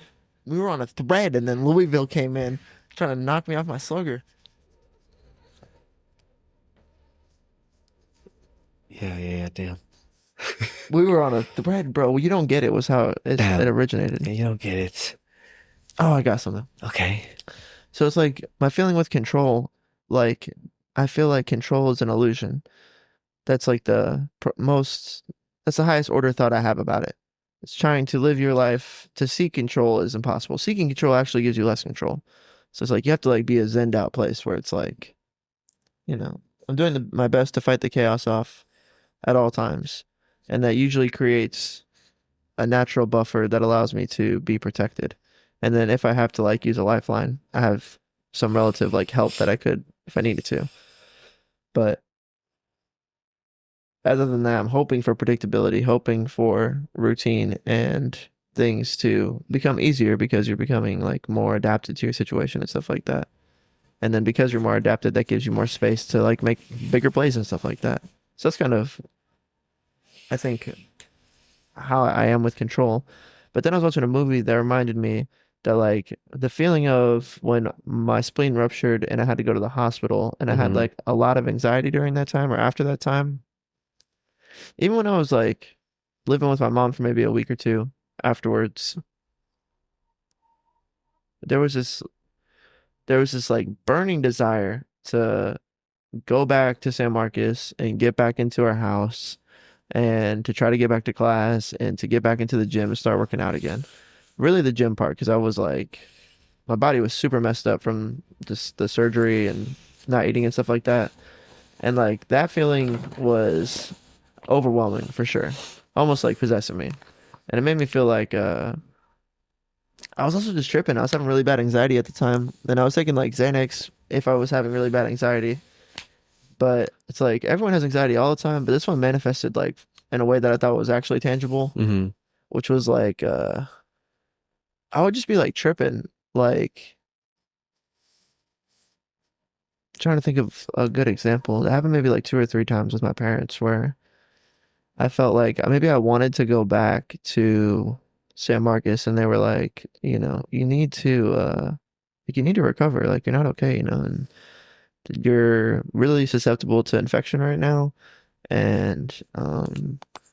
a thread, and then Louisville came in trying to knock me off my slugger. Yeah, damn. We were on a thread, bro. You don't get it was how it originated. Yeah, you don't get it. Oh, I got something. Okay. So it's like my feeling with control, like I feel like control is an illusion. That's like that's the highest order thought I have about it. It's trying to live your life. To seek control is impossible. Seeking control actually gives you less control. So it's like you have to like be a zenned out place where it's like, you know, I'm doing my best to fight the chaos off at all times. And that usually creates a natural buffer that allows me to be protected. And then if I have to like use a lifeline, I have some relative like help that I could if I needed to. But other than that, I'm hoping for predictability, hoping for routine and things to become easier because you're becoming like more adapted to your situation and stuff like that. And then because you're more adapted, that gives you more space to like make bigger plays and stuff like that. So that's kind of, I think, how I am with control. But then I was watching a movie that reminded me that like the feeling of when my spleen ruptured and I had to go to the hospital and I had like a lot of anxiety during that time or after that time. Even when I was like living with my mom for maybe a week or two afterwards, there was this like burning desire to go back to San Marcos and get back into our house and to try to get back to class and to get back into the gym and start working out again. Really the gym part, because I was like, my body was super messed up from just the surgery and not eating and stuff like that. And like that feeling was overwhelming for sure. Almost like possessing me. And it made me feel like I was also just tripping. I was having really bad anxiety at the time. And I was taking like Xanax if I was having really bad anxiety. But it's like everyone has anxiety all the time, but this one manifested like in a way that I thought was actually tangible, which was like I would just be like tripping, like trying to think of a good example. It happened maybe like two or three times with my parents where I felt like maybe I wanted to go back to San Marcos and they were like, you need to like you need to recover. Like you're not okay, and you're really susceptible to infection right now. And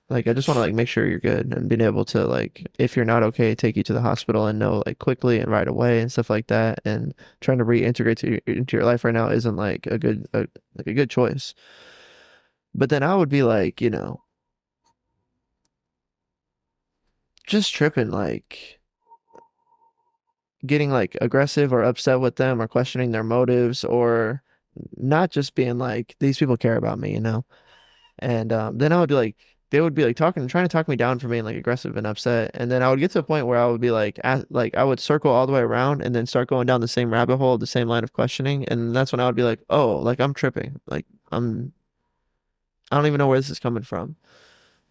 like I just want to like make sure you're good and being able to like if you're not okay, take you to the hospital and know like quickly and right away and stuff like that. And trying to reintegrate into your life right now isn't like like a good choice. But then I would be like, just tripping, like getting like aggressive or upset with them or questioning their motives or not just being like these people care about me, And then I would be like, they would be like trying to talk me down for being like aggressive and upset. And then I would get to a point where I would be like, like I would circle all the way around and then start going down the same rabbit hole, the same line of questioning. And that's when I would be like, oh, like I'm tripping. Like I don't even know where this is coming from.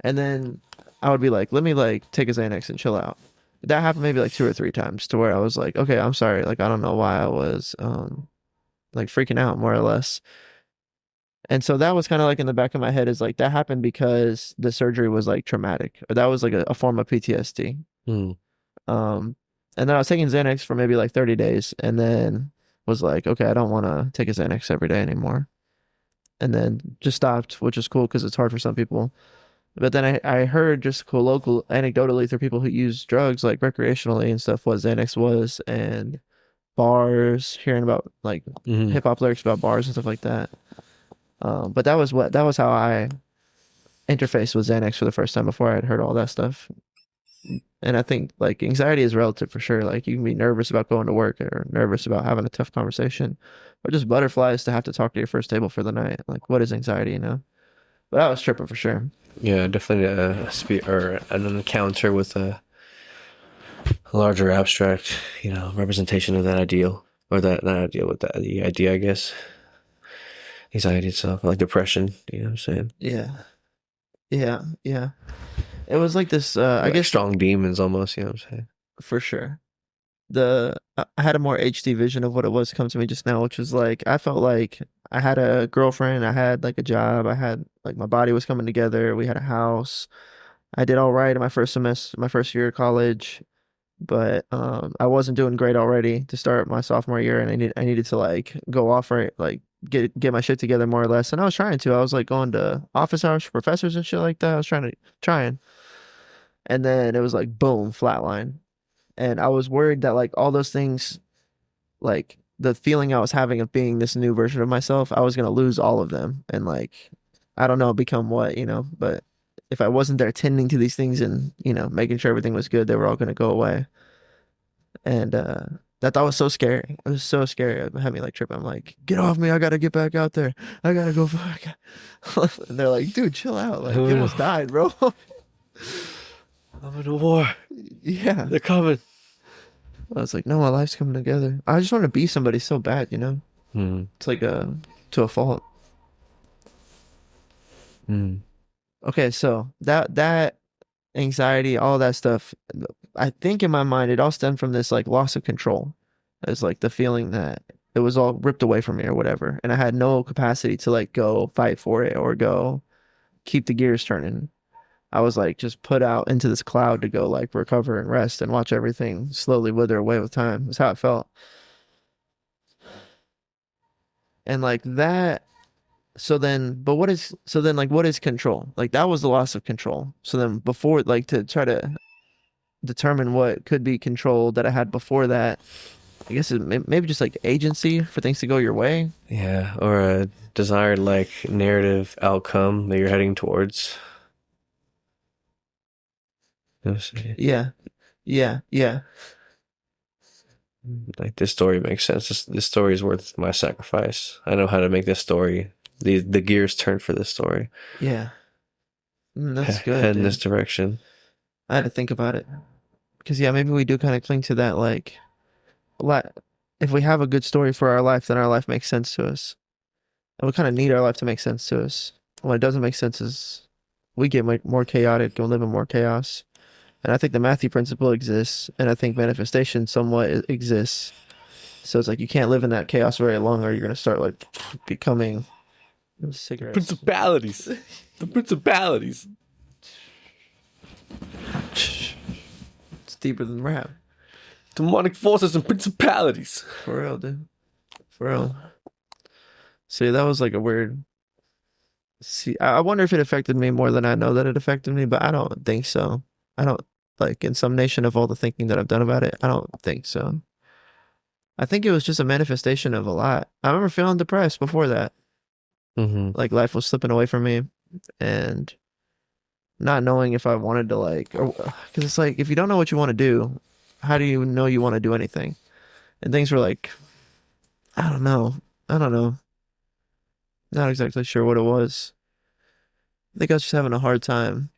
And then I would be like, let me like take a Xanax and chill out. That happened maybe like two or three times to where I was like, okay, I'm sorry. Like I don't know why I was like freaking out more or less. And so that was kind of like in the back of my head is like that happened because the surgery was like traumatic. Or that was like a form of PTSD. Hmm. Um, and then I was taking Xanax for maybe like 30 days and then was like, okay, I don't want to take a Xanax every day anymore. And then just stopped, which is cool because it's hard for some people. But then I heard just local anecdotally through people who use drugs like recreationally and stuff what Xanax was and bars, hearing about like Hmm. hip hop lyrics about bars and stuff like that. But that was how I interfaced with Xanax for the first time before I had heard all that stuff. And I think like anxiety is relative for sure. Like you can be nervous about going to work or nervous about having a tough conversation, or just butterflies to have to talk to your first table for the night. Like what is anxiety? But I was tripping for sure. Yeah, definitely or an encounter with a larger abstract, representation of that ideal, or that not ideal, with that the idea, I guess. Anxiety itself, like depression. You know what I'm saying? Yeah, yeah, yeah. It was like this. I Like guess strong demons, almost. You know what I'm saying? for sure. I had a more HD vision of what it was come to me just now, which was like I felt like I had a girlfriend, I had like a job, I had like my body was coming together, we had a house. I did all right in my first semester, my first year of college, but I wasn't doing great already to start my sophomore year, and I needed to like go off right, like get my shit together more or less. And I was trying to. I was like going to office hours for professors and shit like that. I was trying, and then it was like boom, flatline. And I was worried that like all those things, like the feeling I was having of being this new version of myself, I was gonna lose all of them and like I don't know, become what, but if I wasn't there tending to these things and, making sure everything was good, they were all gonna go away. And that thought was so scary. It was so scary. It had me like tripping. I'm like, get off me, I gotta get back out there. I gotta go and they're like, dude, chill out. Like you almost died, bro. I'm in a war. Yeah. They're coming. I was like, no, my life's coming together. I just want to be somebody so bad. Hmm. It's like to a fault. Hmm. Okay, so that anxiety, all that stuff, I think in my mind it all stemmed from this like loss of control. It's like the feeling that it was all ripped away from me or whatever, and I had no capacity to like go fight for it or go keep the gears turning. I was like just put out into this cloud to go like recover and rest and watch everything slowly wither away with time. That's how it felt. And like that, so then like what is control? Like that was the loss of control. So then before like to try to determine what could be control that I had before that, I guess maybe just like agency for things to go your way. Yeah, or a desired like narrative outcome that you're heading towards. You know what I'm saying? Yeah. Yeah. Yeah. Like this story makes sense. This story is worth my sacrifice. I know how to make this story. The gears turn for this story. Yeah. That's good, Head in this dude. direction. I had to think about it because yeah, maybe we do kind of cling to that like lot. If we have a good story for our life, then our life makes sense to us. And we kind of need our life to make sense to us. When it doesn't make sense is we get more chaotic and live in more chaos. And I think the Matthew principle exists, and I think manifestation somewhat exists. So it's like you can't live in that chaos very long, or you're gonna start like becoming cigarettes. Principalities. The principalities. It's deeper than rap. Demonic forces and principalities. For real, dude. For real. See, that was like a weird. See, I wonder if it affected me more than I know that it affected me, but I don't think so. I don't like in summation of all the thinking that I've done about it. I don't think so. I think it was just a manifestation of a lot. I remember feeling depressed before that. Mm-hmm. Like life was slipping away from me, and not knowing if I wanted to because it's like if you don't know what you want to do, how do you know you want to do anything? And things were like, I don't know. Not exactly sure what it was. I think I was just having a hard time.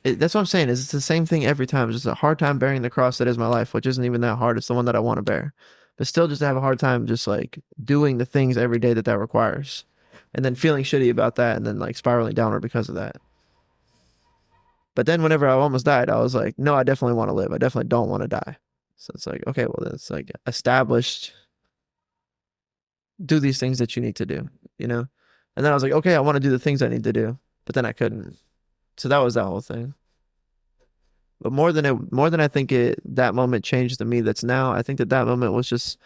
That's what I'm saying. Is it's the same thing every time. It's just a hard time bearing the cross that is my life, which isn't even that hard. It's the one that I want to bear, but still, just have a hard time just like doing the things every day that requires, and then feeling shitty about that, and then like spiraling downward because of that. But then, whenever I almost died, I was like, no, I definitely want to live. I definitely don't want to die. So it's like, okay, well, then it's like established. Do these things that you need to do, you know? And then I was like, okay, I want to do the things I need to do, but then I couldn't. So that was that whole thing. But more than I think that moment changed the me that's now. I think that moment was just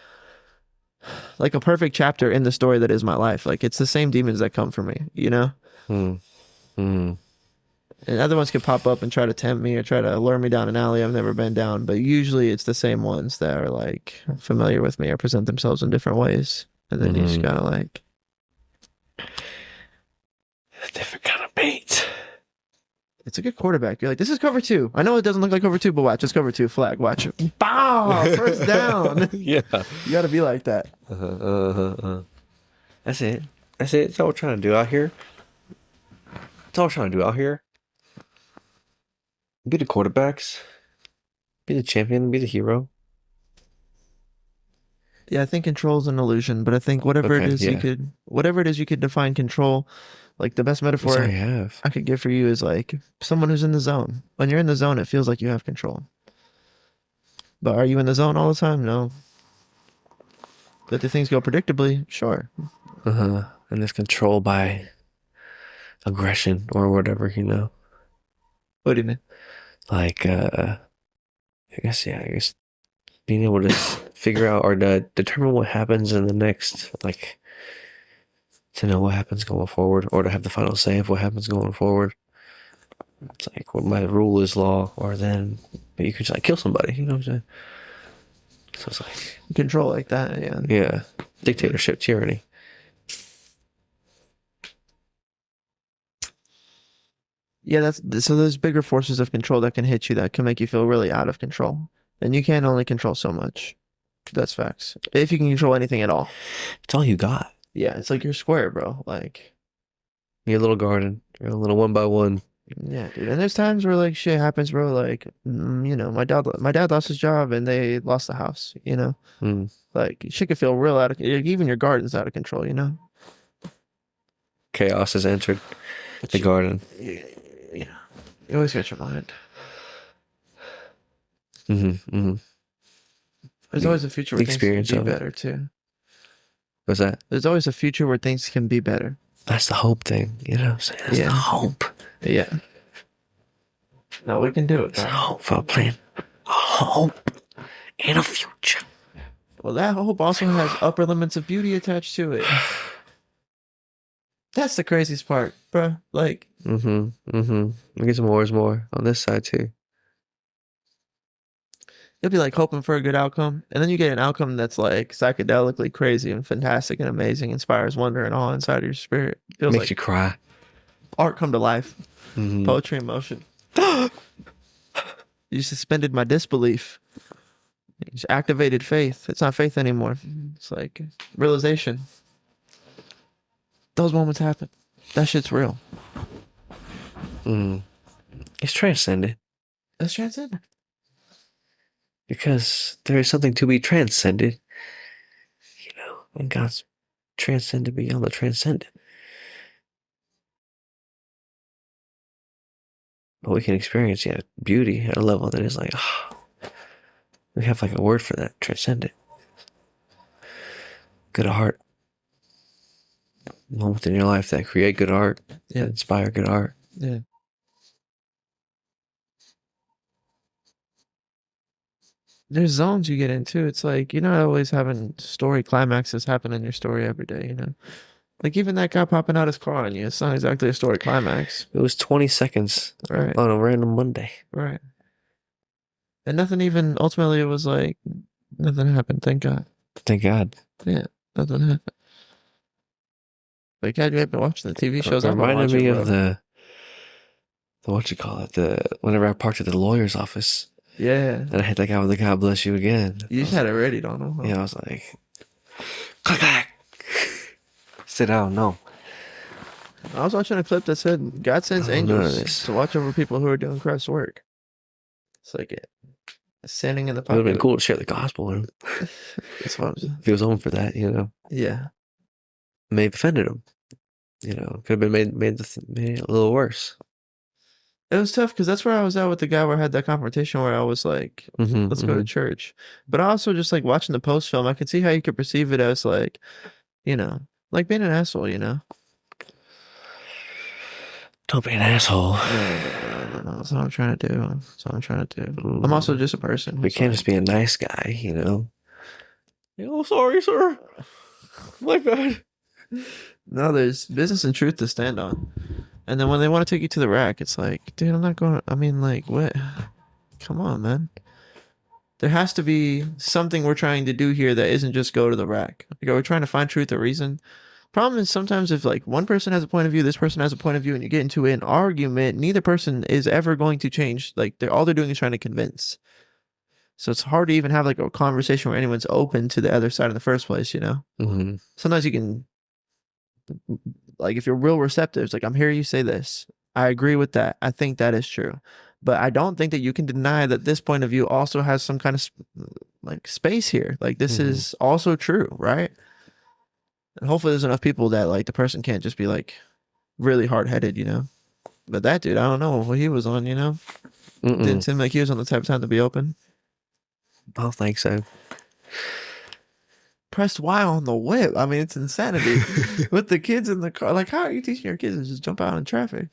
like a perfect chapter in the story that is my life. Like it's the same demons that come for me, you know? Mm. And other ones could pop up and try to tempt me or try to lure me down an alley I've never been down. But usually it's the same ones that are like familiar with me or present themselves in different ways. And then you just gotta like a different kind of bait. It's a good quarterback. You're like, this is cover 2. I know it doesn't look like cover 2, but watch, it's cover 2 flag. Watch. Bow! First down. Yeah. You gotta be like that. That's it. That's all we're trying to do out here. Be the quarterbacks. Be the champion. Be the hero. Yeah, I think control is an illusion, but I think whatever it is you could define control. Like the best metaphor I could give for you is like someone who's in the zone. When you're in the zone, it feels like you have control. But are you in the zone all the time? No. But the things go predictably, sure. And it's controlled by aggression or whatever, you know. What do you mean? Like, I guess being able to figure out or to determine what happens in the next, like, to know what happens going forward, or to have the final say of what happens going forward. It's like what my rule is law, but you could just like kill somebody, you know what I'm saying? So it's like control like that, yeah. Yeah. Dictatorship, tyranny. Yeah, so there's bigger forces of control that can hit you that can make you feel really out of control. And you can only control so much. That's facts. If you can control anything at all. It's all you got. Yeah, it's like you're square, bro. Like your little garden, your little 1x1. Yeah, dude. And there's times where like shit happens, bro. Like, you know, my dad lost his job and they lost the house. You know, like shit could feel real out of even your garden's out of control. You know, chaos has entered the garden. Yeah, you always got your mind. There's always a future where things can be better too. What's that? There's always a future where things can be better. That's the hope thing, you know. That's the hope. Yeah. No, we can do it. It's a hope for a plan. A hope in a future. Well, that hope also has upper limits of beauty attached to it. That's the craziest part, bro. Like. We get some more is more on this side too. You'll be like hoping for a good outcome, and then you get an outcome that's like psychedelically crazy and fantastic and amazing, inspires wonder and awe inside of your spirit. Feels makes like you cry. Art come to life. Poetry in motion. You suspended my disbelief. You just activated faith. It's not faith anymore. It's like realization. Those moments happen. That shit's real. It's transcendent. It's transcendent. Because there is something to be transcended. You know, and God's transcended beyond the transcendent. But we can experience beauty at a level that is like, we have like a word for that, transcendent. good art. Moments in your life that create good art, Yeah. that inspire good art. Yeah. There's zones you get into. It's like you're not always having story climaxes happen in your story every day, you know? Like even that guy popping out his car on you, it's not exactly a story climax. It was 20 seconds Right. on a random Monday. Right. And nothing even ultimately it was like nothing happened, thank God. Thank God. Yeah. Nothing happened. Like had you been watching the TV shows, It I've been reminded watching, me bro. of the what you call it, whenever I parked at the lawyer's office Yeah. and I hit that guy with the God bless you again. You just had it ready, don't know. Huh? Yeah, I was like, click back. Sit down, no. I was watching a clip that said God sends I don't know angels this. to watch over people who are doing Christ's work. It's like standing in the It would have pocket. been cool to share the gospel with him. That's what I'm saying. If he was home for that, you know. Yeah. May have offended him. You know, could have been made it a little worse. It was tough because that's where I was at with the guy where I had that confrontation where I was like, let's go to church. But I also just like watching the post film, I could see how you could perceive it as like, you know, like being an asshole, you know? Don't be an asshole. No. That's what I'm trying to do. That's what I'm trying to do. I'm also just a person. We can't just be a nice guy, you know? Oh, sorry, sir. My bad. No, there's business and truth to stand on. And then when they want to take you to the rack, it's like, dude, I'm not going. I mean, like, what? Come on, man. There has to be something we're trying to do here that isn't just go to the rack. Like, are we trying to find truth or reason? Problem is sometimes if like one person has a point of view, this person has a point of view, and you get into an argument, neither person is ever going to change. Like all they're doing is trying to convince. So it's hard to even have like a conversation where anyone's open to the other side in the first place, you know? Mm-hmm. Sometimes you can, like if you're real receptive, it's like, I'm hearing you say this. I agree with that. I think that is true. But I don't think that you can deny that this point of view also has some kind of like space here. Like this is also true, right? And hopefully there's enough people that like the person can't just be like really hard-headed, you know? But that dude, I don't know what he was on, you know? Didn't seem like he was on the type of time to be open. I don't think so. Pressed Y on the whip. I mean, it's insanity. With the kids in the car. Like, how are you teaching your kids to just jump out in traffic?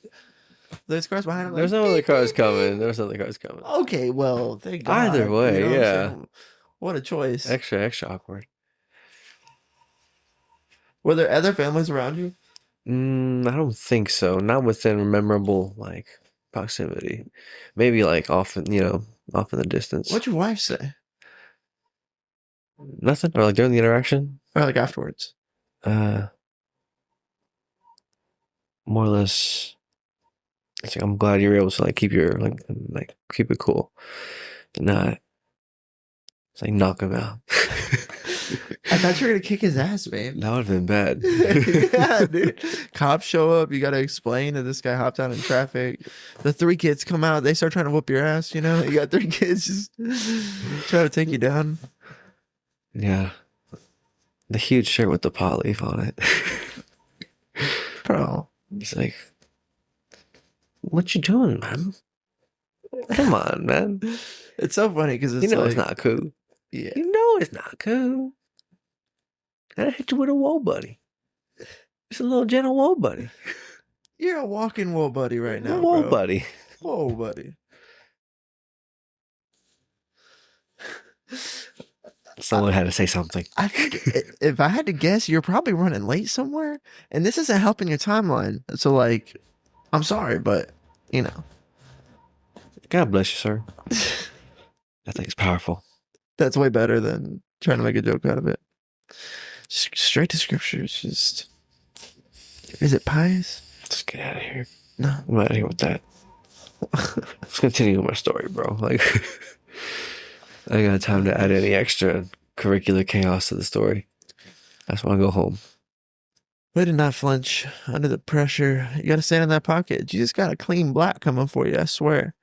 There's cars behind them. There's like, no other cars coming. There's other cars coming. Okay, well, thank God. Either way, you know yeah. what a choice. Extra awkward. Were there other families around you? I don't think so. Not within memorable like proximity. Maybe like off in the distance. What'd your wife say? Nothing? Or like during the interaction? Or like afterwards? More or less. It's like I'm glad you're able to like keep your like keep it cool. Not. It's like knock him out. I thought you were gonna kick his ass, babe. That would have been bad. Yeah, dude. Cops show up. You gotta explain that this guy hopped out in traffic. The 3 kids come out. They start trying to whoop your ass. You know, you got 3 kids just trying to take you down. Yeah. The huge shirt with the pot leaf on it. Bro. It's like, what you doing, man? Come on, man. It's so funny because it's it's not cool. Yeah. You know it's not cool. I hit you with a woe buddy. It's a little gentle woe buddy. You're a walking woe buddy right now, Woe bro. buddy. Whoa, buddy. Someone had to say something. I think if I had to guess, you're probably running late somewhere, and this isn't helping your timeline. So, like, I'm sorry, but, you know. God bless you, sir. I think it's powerful. That's way better than trying to make a joke out of it. Straight to scripture. It's just... Is it pious? Let's get out of here. No. I'm out of here with that. Let's continue with my story, bro. Like, I ain't got time to add any extra curricular chaos to the story. I just want to go home. Way to not flinch under the pressure. You gotta stand in that pocket. You just got a clean block coming for you, I swear.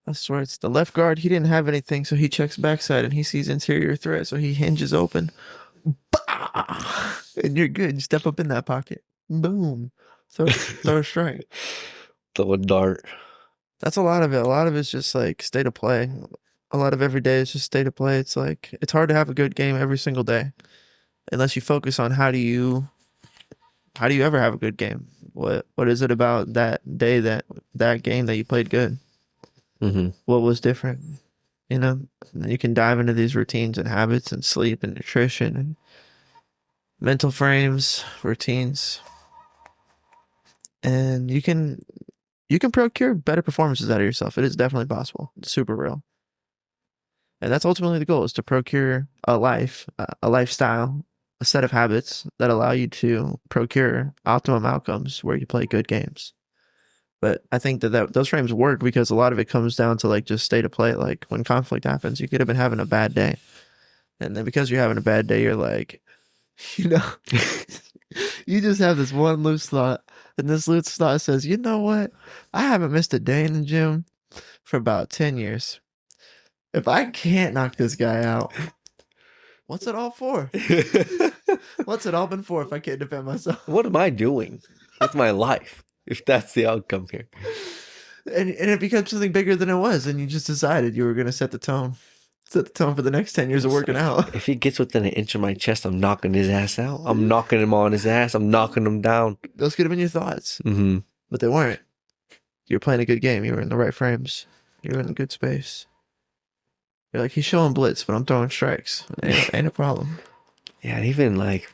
I swear it's the left guard. He didn't have anything, so he checks backside and he sees interior threat, so he hinges open. Bah! And you're good. You step up in that pocket. Boom. Throw a strike. Throw a dart. That's a lot of it. A lot of it's just like state of play. A lot of every day is just state of play. It's like it's hard to have a good game every single day. unless you focus on how do you ever have a good game? What is it about that day, that game that you played good? Mm-hmm. What was different? You know, and you can dive into these routines and habits and sleep and nutrition and mental frames, routines, and you can procure better performances out of yourself. It is definitely possible. It's super real. And that's ultimately the goal, is to procure a life, a lifestyle, a set of habits that allow you to procure optimum outcomes where you play good games. But I think that those frames work because a lot of it comes down to like just state of play. Like when conflict happens, you could have been having a bad day. And then because you're having a bad day, you're like, you know, you just have this one loose thought. And this loose thought says, you know what? I haven't missed a day in the gym for about 10 years. If I can't knock this guy out, what's it all for? What's it all been for if I can't defend myself? What am I doing with my life if that's the outcome here? And it becomes something bigger than it was, and you just decided you were going to set the tone for the next 10 years of working out. If he gets within an inch of my chest, I'm knocking his ass out. I'm knocking him on his ass. I'm knocking him down. Those could have been your thoughts, Mm-hmm. but they weren't. You were playing a good game. You were in the right frames. You were in a good space. You're like, he's showing blitz, but I'm throwing strikes. Ain't a problem. Yeah, and even like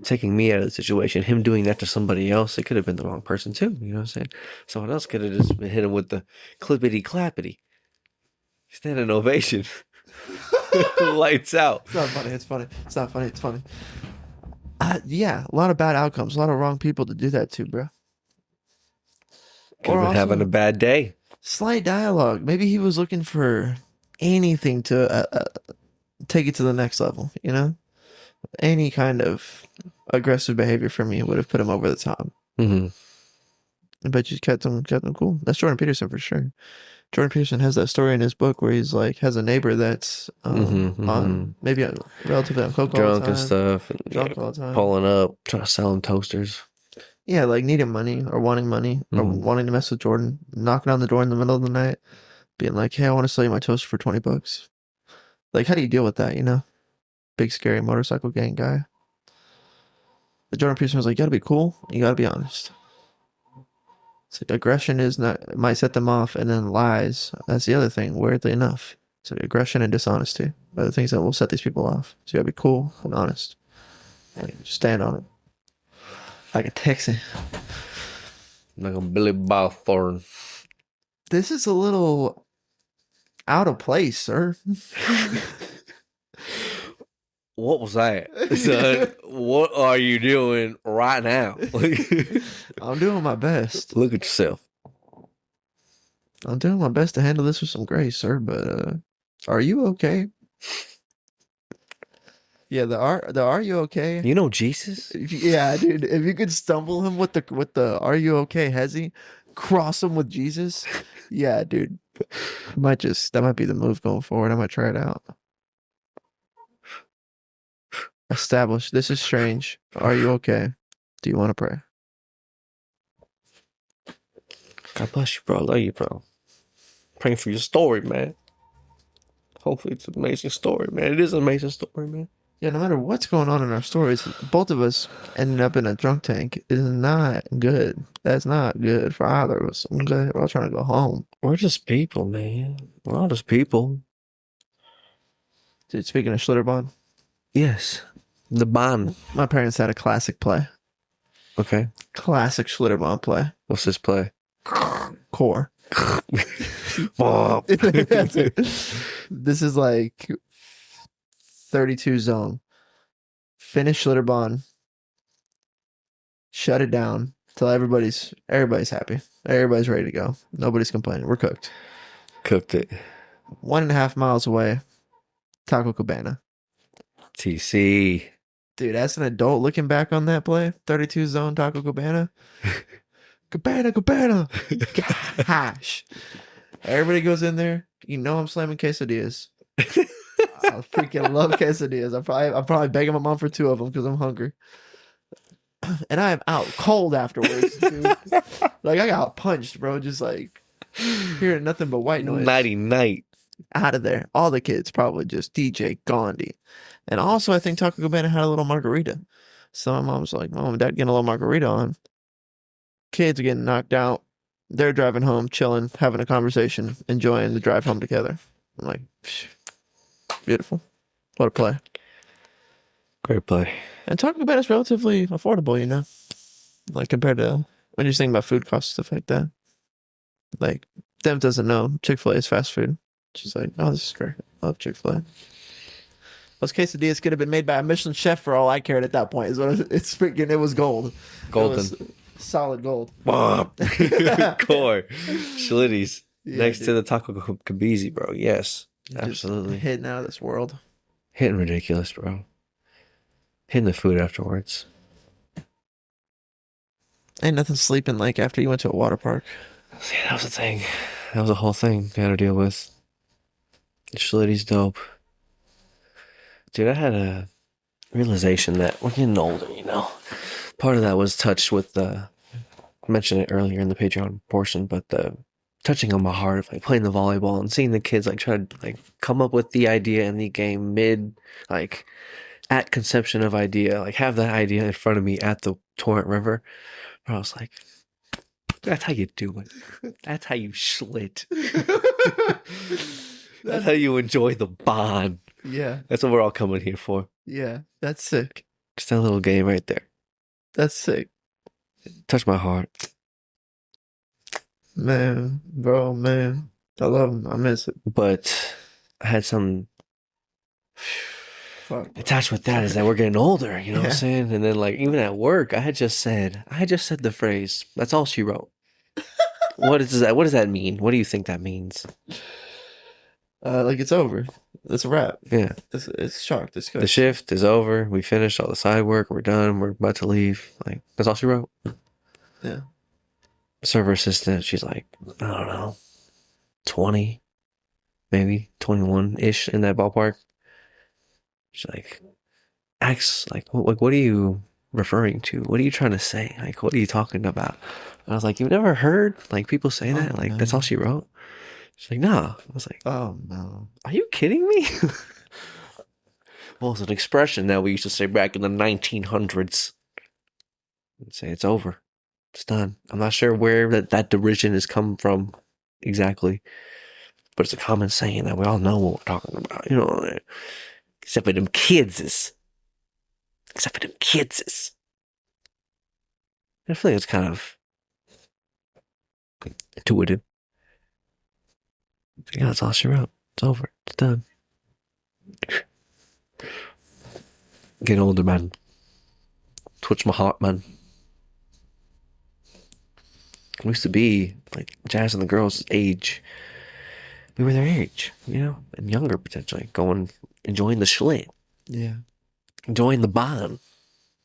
taking me out of the situation, him doing that to somebody else, it could have been the wrong person too. You know what I'm saying? Someone else could have just been hit him with the clippity clappity. Standing ovation. Lights out. It's not funny. It's funny. It's not funny. It's funny. Yeah, a lot of bad outcomes. A lot of wrong people to do that to, bro. Could have been having a bad day. Slight dialogue. Maybe he was looking for anything to take it to the next level, you know? Any kind of aggressive behavior from me would have put him over the top. Mm-hmm. But you kept them cool. That's Jordan Peterson for sure. Jordan Peterson has that story in his book where he's like, has a neighbor that's on maybe relatively on coke all the Drunk time. and stuff. And, Drunk all the time. Pulling up, trying to sell him toasters. Yeah, like needing money or wanting or wanting to mess with Jordan, knocking on the door in the middle of the night, being like, hey, I want to sell you my toaster for $20. Like, how do you deal with that, you know? Big, scary motorcycle gang guy. But Jordan Peterson was like, you gotta be cool, you gotta be honest. So aggression is not, it might set them off, and then lies, that's the other thing, weirdly enough. So aggression and dishonesty are the things that will set these people off. So you gotta be cool and honest. And stand on it. Like a Texan. Like a Billy Bob Thornton. This is a little out of place, sir. What was that? Son, what are you doing right now? I'm doing my best. Look at yourself. I'm doing my best to handle this with some grace, sir, but are you okay? Yeah, the are you okay? You know Jesus? Yeah, dude. If you could stumble him with the are you okay, Hezzy? Cross him with Jesus. Yeah, dude. That might be the move going forward. I might try it out. Establish. This is strange. Are you okay? Do you want to pray? God bless you, bro. I love you, bro. Praying for your story, man. Hopefully it's an amazing story, man. It is an amazing story, man. Yeah, no matter what's going on in our stories, both of us ending up in a drunk tank is not good. That's not good for either of us. Okay? We're all trying to go home. We're just people, man. We're all just people. Dude, speaking of Schlitterbahn. Yes. The Bahn. My parents had a classic play. Okay. Classic Schlitterbahn play. What's this play? Core. That's it. This is like 32 zone. Finish Schlitterbahn. Shut it down till everybody's happy. Everybody's ready to go. Nobody's complaining. We're cooked. Cooked it. 1.5 miles away. Taco Cabana. TC. Dude, as an adult looking back on that play, 32 zone Taco Cabana. Cabana. Gosh. Everybody goes in there. You know I'm slamming quesadillas. I freaking love quesadillas. I'm probably begging my mom for 2 of them because I'm hungry. And I am out cold afterwards, dude. Like I got punched, bro. Just like hearing nothing but white noise. Nighty night. out of there. All the kids probably just DJ Gandhi. And also, I think Taco Cabana had a little margarita. So my mom's like, Mom and Dad getting a little margarita on. Kids are getting knocked out. They're driving home, chilling, having a conversation, enjoying the drive home together. I'm like, psh, beautiful. What a play. Great play. And Taco Cabana is relatively affordable, you know? Like, compared to when you're thinking about food costs, stuff like that. Like, Dem doesn't know Chick-fil-A is fast food. She's like, oh, this is great. I love Chick-fil-A. Those quesadillas could have been made by a Michelin chef for all I cared at that point. It's freaking, it was gold. Golden. It was solid gold. Core. Schlitties. Yeah, Next dude. to the Taco Kabizi, bro. Yes. Just Absolutely. hitting out of this world. Hitting ridiculous, bro. Hitting the food afterwards. Ain't nothing sleeping like after you went to a water park. See, that was the thing. That was a whole thing I had to deal with. The Schlitty's dope. Dude, I had a realization that we're getting older, you know. Part of that was touched with I mentioned it earlier in the Patreon portion, but the touching on my heart of like playing the volleyball and seeing the kids like try to like come up with the idea in the game mid, like at conception of idea, like have that idea in front of me at the Torrent River. Where I was like, that's how you do it. That's how you schlit. That's how you enjoy the bond. Yeah, That's what we're all coming here for. yeah. That's sick. Just that little game right there. That's sick. Touch my heart. Man, bro, man. I love him. I miss it. But I had some Fuck. attached with that is that we're getting older, you know what I'm Yeah. saying? And then like even at work, I had just said the phrase, that's all she wrote. What does that mean? What do you think that means? Like it's over. It's a wrap. Yeah. It's chalked. It's good. The shift is over. We finished all the side work. We're done. We're about to leave. Like, that's all she wrote. Yeah. Server assistant, she's like, I don't know, 20, maybe 21-ish in that ballpark. She's like, acts like, what are you referring to? What are you trying to say? Like, what are you talking about? And I was like, you've never heard like people say that? Oh, Like, no. that's all she wrote? She's like, no. I was like, Oh no. are you kidding me? Well, it's an expression that we used to say back in the 1900s. I'd say it's over. It's done. I'm not sure where that derision has come from exactly, but it's a common saying that we all know what we're talking about, you know. Except for them kidses. I feel like it's kind of intuitive. Yeah, that's all she wrote. It's over. It's done. Getting older, man. Twitch my heart, man. We used to be like Jazz and the girls' age. We were their age, you know, and younger potentially. Going, enjoying the schlit, Yeah. enjoying the bond.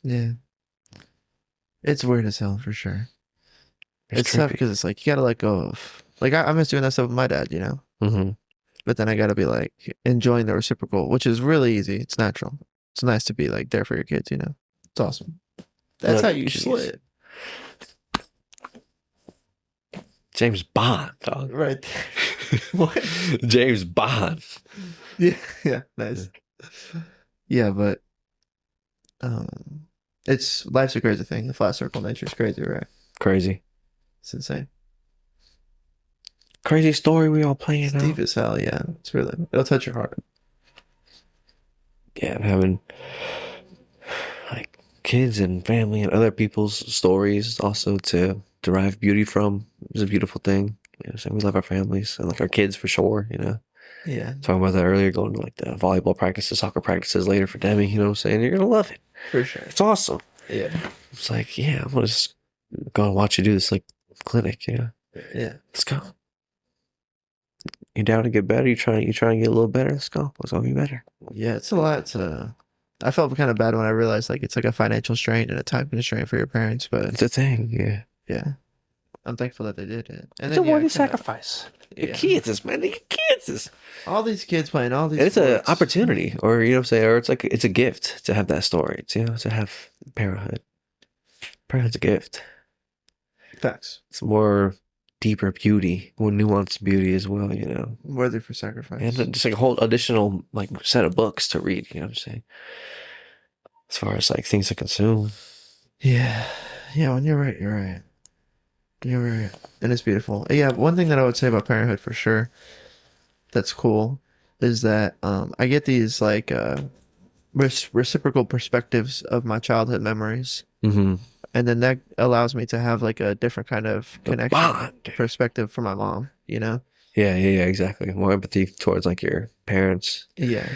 Yeah. It's weird as hell for sure. It's tough trippy. because it's like you gotta let go of. Like I miss doing that stuff with my dad, you know. Mm-hmm. But then I gotta be like enjoying the reciprocal, which is really easy. It's natural. It's nice to be like there for your kids, you know. It's awesome. That's Look, how you jeez. slit. James Bond, dog. Right. What? James Bond. Yeah, yeah, nice. Yeah, but it's life's a crazy thing. The flat circle nature is crazy, right? Crazy. It's insane. Crazy story we all playing It's out. deep as hell, yeah. It's really it'll touch your heart. Yeah, and having like kids and family and other people's stories also to derive beauty from is a beautiful thing. You know, so we love our families and like our kids for sure, you know. Yeah, Talking about that earlier, going to like the volleyball practices, soccer practices later for Demi, you know what I'm saying? You're gonna love it. for sure. It's awesome. Yeah. It's like, yeah, I'm gonna just go and watch you do this like clinic, you know. Yeah. Let's go. You down to get better? You trying to get a little better? Let's go. Let's all be better. Yeah, it's a lot to I felt kind of bad when I realized like it's like a financial strain and a time constraint for your parents, but It's a thing, yeah. yeah. I'm thankful that they did it. And It's a then, yeah, worthy kinda- sacrifice. Your yeah. kids, man. Your kids. All these kids playing all these And it's an sports. opportunity, or you know what I'm saying, or it's like it's a gift to have that story, you know, to have parenthood. Parenthood's a gift. Facts. It's more deeper beauty, more nuanced beauty as well, you know. Worthy for sacrifice. And then just like a whole additional like set of books to read, you know what I'm saying? As far as like things to consume. Yeah. Yeah, when you're right, you're right. You're right. And it's beautiful. Yeah, one thing that I would say about parenthood for sure that's cool is that I get these like reciprocal perspectives of my childhood memories. Mm-hmm. And then that allows me to have like a different kind of connection Bond. perspective from my mom, you know? Yeah, exactly. More empathy towards like your parents. Yeah.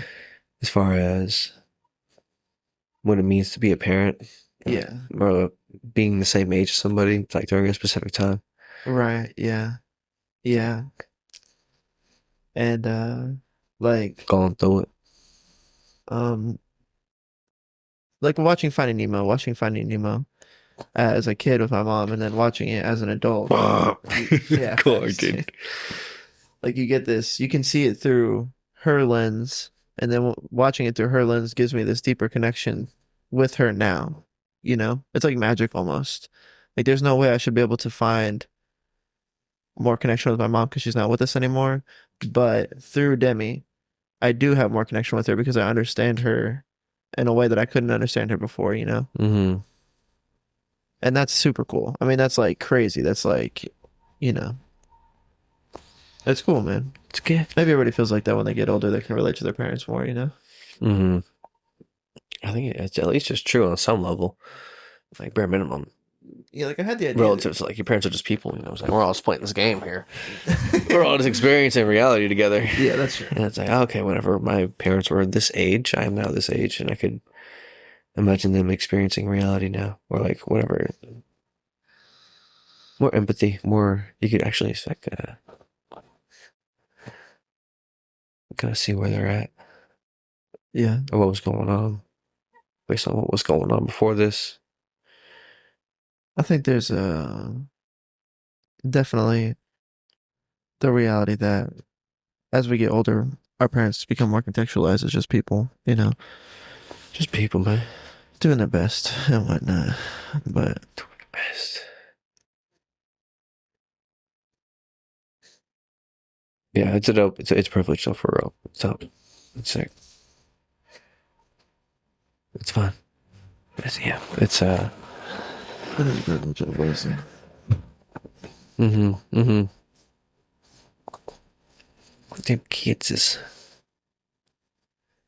As far as what it means to be a parent. Yeah. Or being the same age as somebody, like during a specific time. Right. Yeah. Yeah. And like Going through it. um like watching Finding Nemo as a kid with my mom and then watching it as an adult. Yeah. Cool, dude. Like you get this, you can see it through her lens, and then watching it through her lens gives me this deeper connection with her now. You know, it's like magic almost. Like there's no way I should be able to find more connection with my mom because she's not with us anymore. But through Demi, I do have more connection with her because I understand her in a way that I couldn't understand her before, you know? Mm-hmm. And that's super cool. I mean, that's like crazy. That's like, you know, it's cool, man. It's good. Maybe everybody feels like that when they get older. They can relate to their parents more, you know? Mm-hmm. I think it's at least just true on some level. Like bare minimum. Yeah, like I had the idea. Relative to like your parents are just people, you know what I'm saying? We're all just playing this game here. We're all just experiencing reality together. Yeah, that's true. And it's like, okay, whenever my parents were this age, I am now this age, and I could imagine them experiencing reality now. Or like whatever. More empathy, more you could actually like kind of see where they're at. Yeah. Or what was going on. Based on what was going on before this. I think there's definitely the reality that as we get older, our parents become more contextualized as just people, you know, Just people, man. doing their best and whatnot. But Doing the best. Yeah, it's a dope. It's privilege though, for real. It's dope. It's sick. It's fun. It's it is a privilege and a blessing. Mm-hmm. Damn kids is,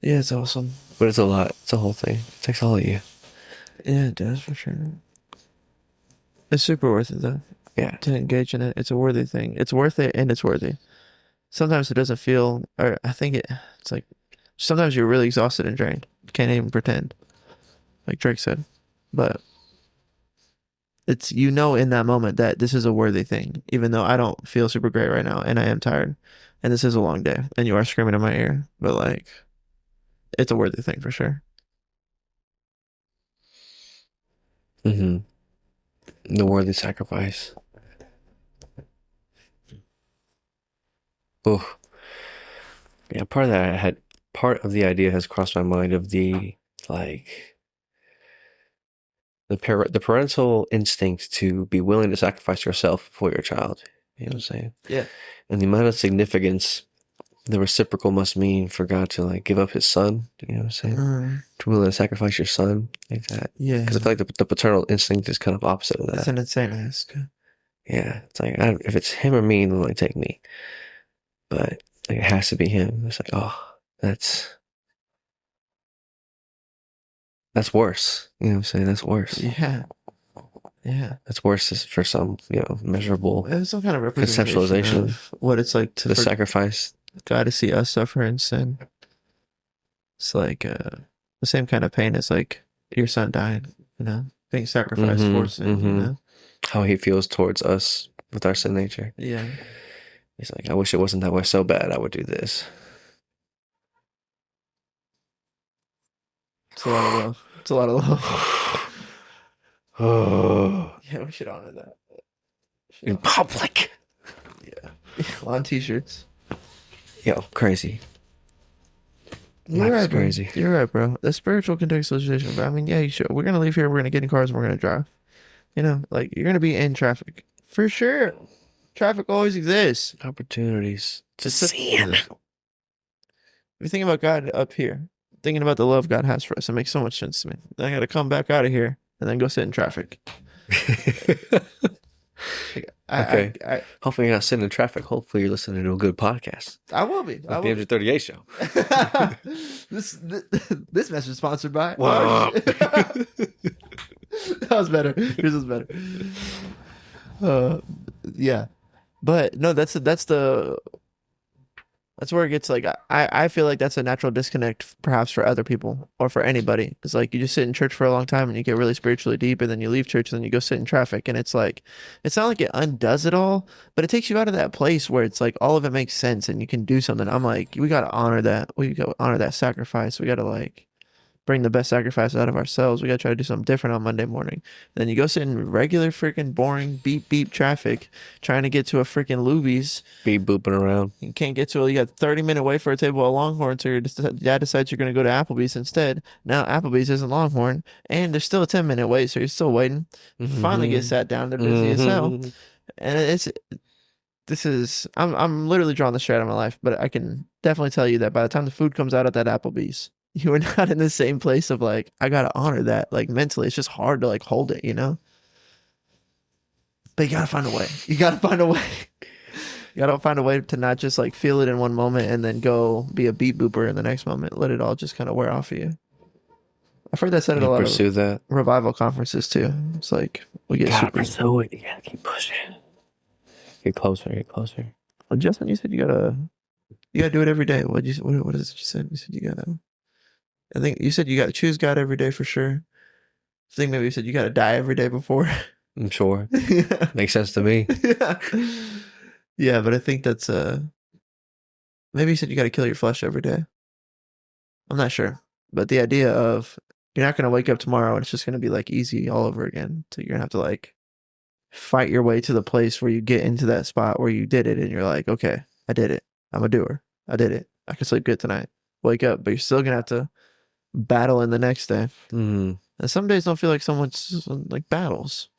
Yeah, it's awesome. but it's a lot. It's a whole thing. It takes all of you. Yeah, it does for sure. It's super worth it though Yeah. to engage in it. It's a worthy thing. It's worth it and it's worthy. Sometimes it doesn't feel, or I think it's like sometimes you're really exhausted and drained. Can't even pretend, like Drake said. But it's, you know, in that moment that this is a worthy thing, even though I don't feel super great right now and I am tired and this is a long day and you are screaming in my ear, but like it's a worthy thing for sure. Mm-hmm. The worthy sacrifice. Oh, yeah. Part of the idea has crossed my mind of the like the parental instinct to be willing to sacrifice yourself for your child. You know what I'm saying? Yeah. And the amount of significance the reciprocal must mean for God to like give up his son. You know what I'm saying? To willing to sacrifice your son like that. Yeah. Because I feel like the paternal instinct is kind of opposite of that. That's an insane ask. Yeah, it's like if it's him or me, then like take me. But like, it has to be him. It's like, oh, that's worse. You know what I'm saying? That's worse. Yeah. Yeah. That's worse for some, measurable It's some kind of representation conceptualization of what it's like to the sacrifice. God to see us suffer in sin. It's like the same kind of pain as like your son dying, being sacrificed for sin, How he feels towards us with our sin nature. Yeah. He's like, I wish it wasn't that way so bad. I would do this. It's a lot of love. It's a lot of love. Oh, Yeah, we should honor that. in public. Yeah. On t-shirts. Yo, crazy. You're Life is right, bro. crazy. You're right, bro. The spiritual contextualization, bro. I mean, yeah, you should. We're gonna leave here. We're gonna get in cars and we're gonna drive. Like you're gonna be in traffic for sure. Traffic always exists. Opportunities to It's a- sin. If you think about God up here, thinking about the love God has for us, it makes so much sense to me. Then I got to come back out of here and then go sit in traffic. Like, Okay. I Hopefully you're not sitting in traffic. Hopefully you're listening to a good podcast. I will be. I Like the will be. MJ38 show. This message is sponsored by. Whoa. That was better. Yours was better. Yeah, but no, that's where it gets like I feel like that's a natural disconnect perhaps for other people or for anybody. It's like you just sit in church for a long time and you get really spiritually deep and then you leave church and then you go sit in traffic and it's like it's not like it undoes it all, but it takes you out of that place where it's like all of it makes sense and you can do something. I'm like, we gotta honor that. We gotta honor that sacrifice. We gotta like bring the best sacrifice out of ourselves. We gotta try to do something different on Monday morning. Then you go sit in regular freaking boring beep beep traffic, trying to get to a freaking Luby's. Be booping around. You can't get to it. You got 30-minute wait for a table at Longhorn, so your dad decides you're gonna go to Applebee's instead. Now Applebee's isn't Longhorn, and there's still a 10-minute wait, so you're still waiting. Finally get sat down. They're busy as hell, and I'm literally drawing the straight out of my life, but I can definitely tell you that by the time the food comes out at that Applebee's, you are not in the same place of like, I gotta honor that. Like mentally, it's just hard to like hold it, you know? But you gotta find a way. You gotta find a way. You gotta find a way to not just like feel it in one moment and then go be a beat booper in the next moment. Let it all just kind of wear off of you. I've heard that said at a lot pursue of that. revival conferences too. It's like we get super. Pursue it. You gotta keep pushing. Get closer. Get closer. Well, Justin, you said you gotta do it every day. What is it you said? You said you gotta. I think you said you got to choose God every day for sure. I think maybe you said you got to die every day before. I'm sure. Yeah. Makes sense to me. Yeah. Yeah, but I think that's maybe you said you got to kill your flesh every day. I'm not sure. But the idea of you're not going to wake up tomorrow and it's just going to be like easy all over again. So you're going to have to like fight your way to the place where you get into that spot where you did it and you're like, okay, I did it. I'm a doer. I did it. I can sleep good tonight. Wake up, but you're still going to have to battle in the next day. And some days don't feel like someone's like battles.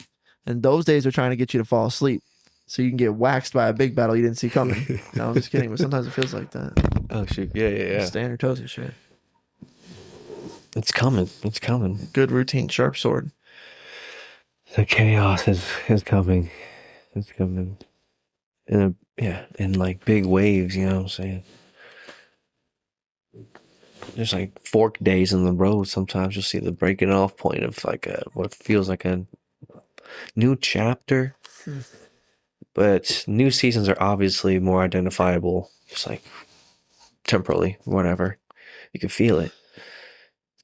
And those days are trying to get you to fall asleep so you can get waxed by a big battle you didn't see coming. No, I'm just kidding, but sometimes it feels like that. Oh, shoot. Yeah. Stay on your toes and shit. It's coming. It's coming. Good routine, sharp sword. The chaos is coming. It's coming. In like big waves, you know what I'm saying? There's like fork days in the road. Sometimes you'll see the breaking off point of like what feels like a new chapter. But new seasons are obviously more identifiable, just like temporally, whatever. You can feel it.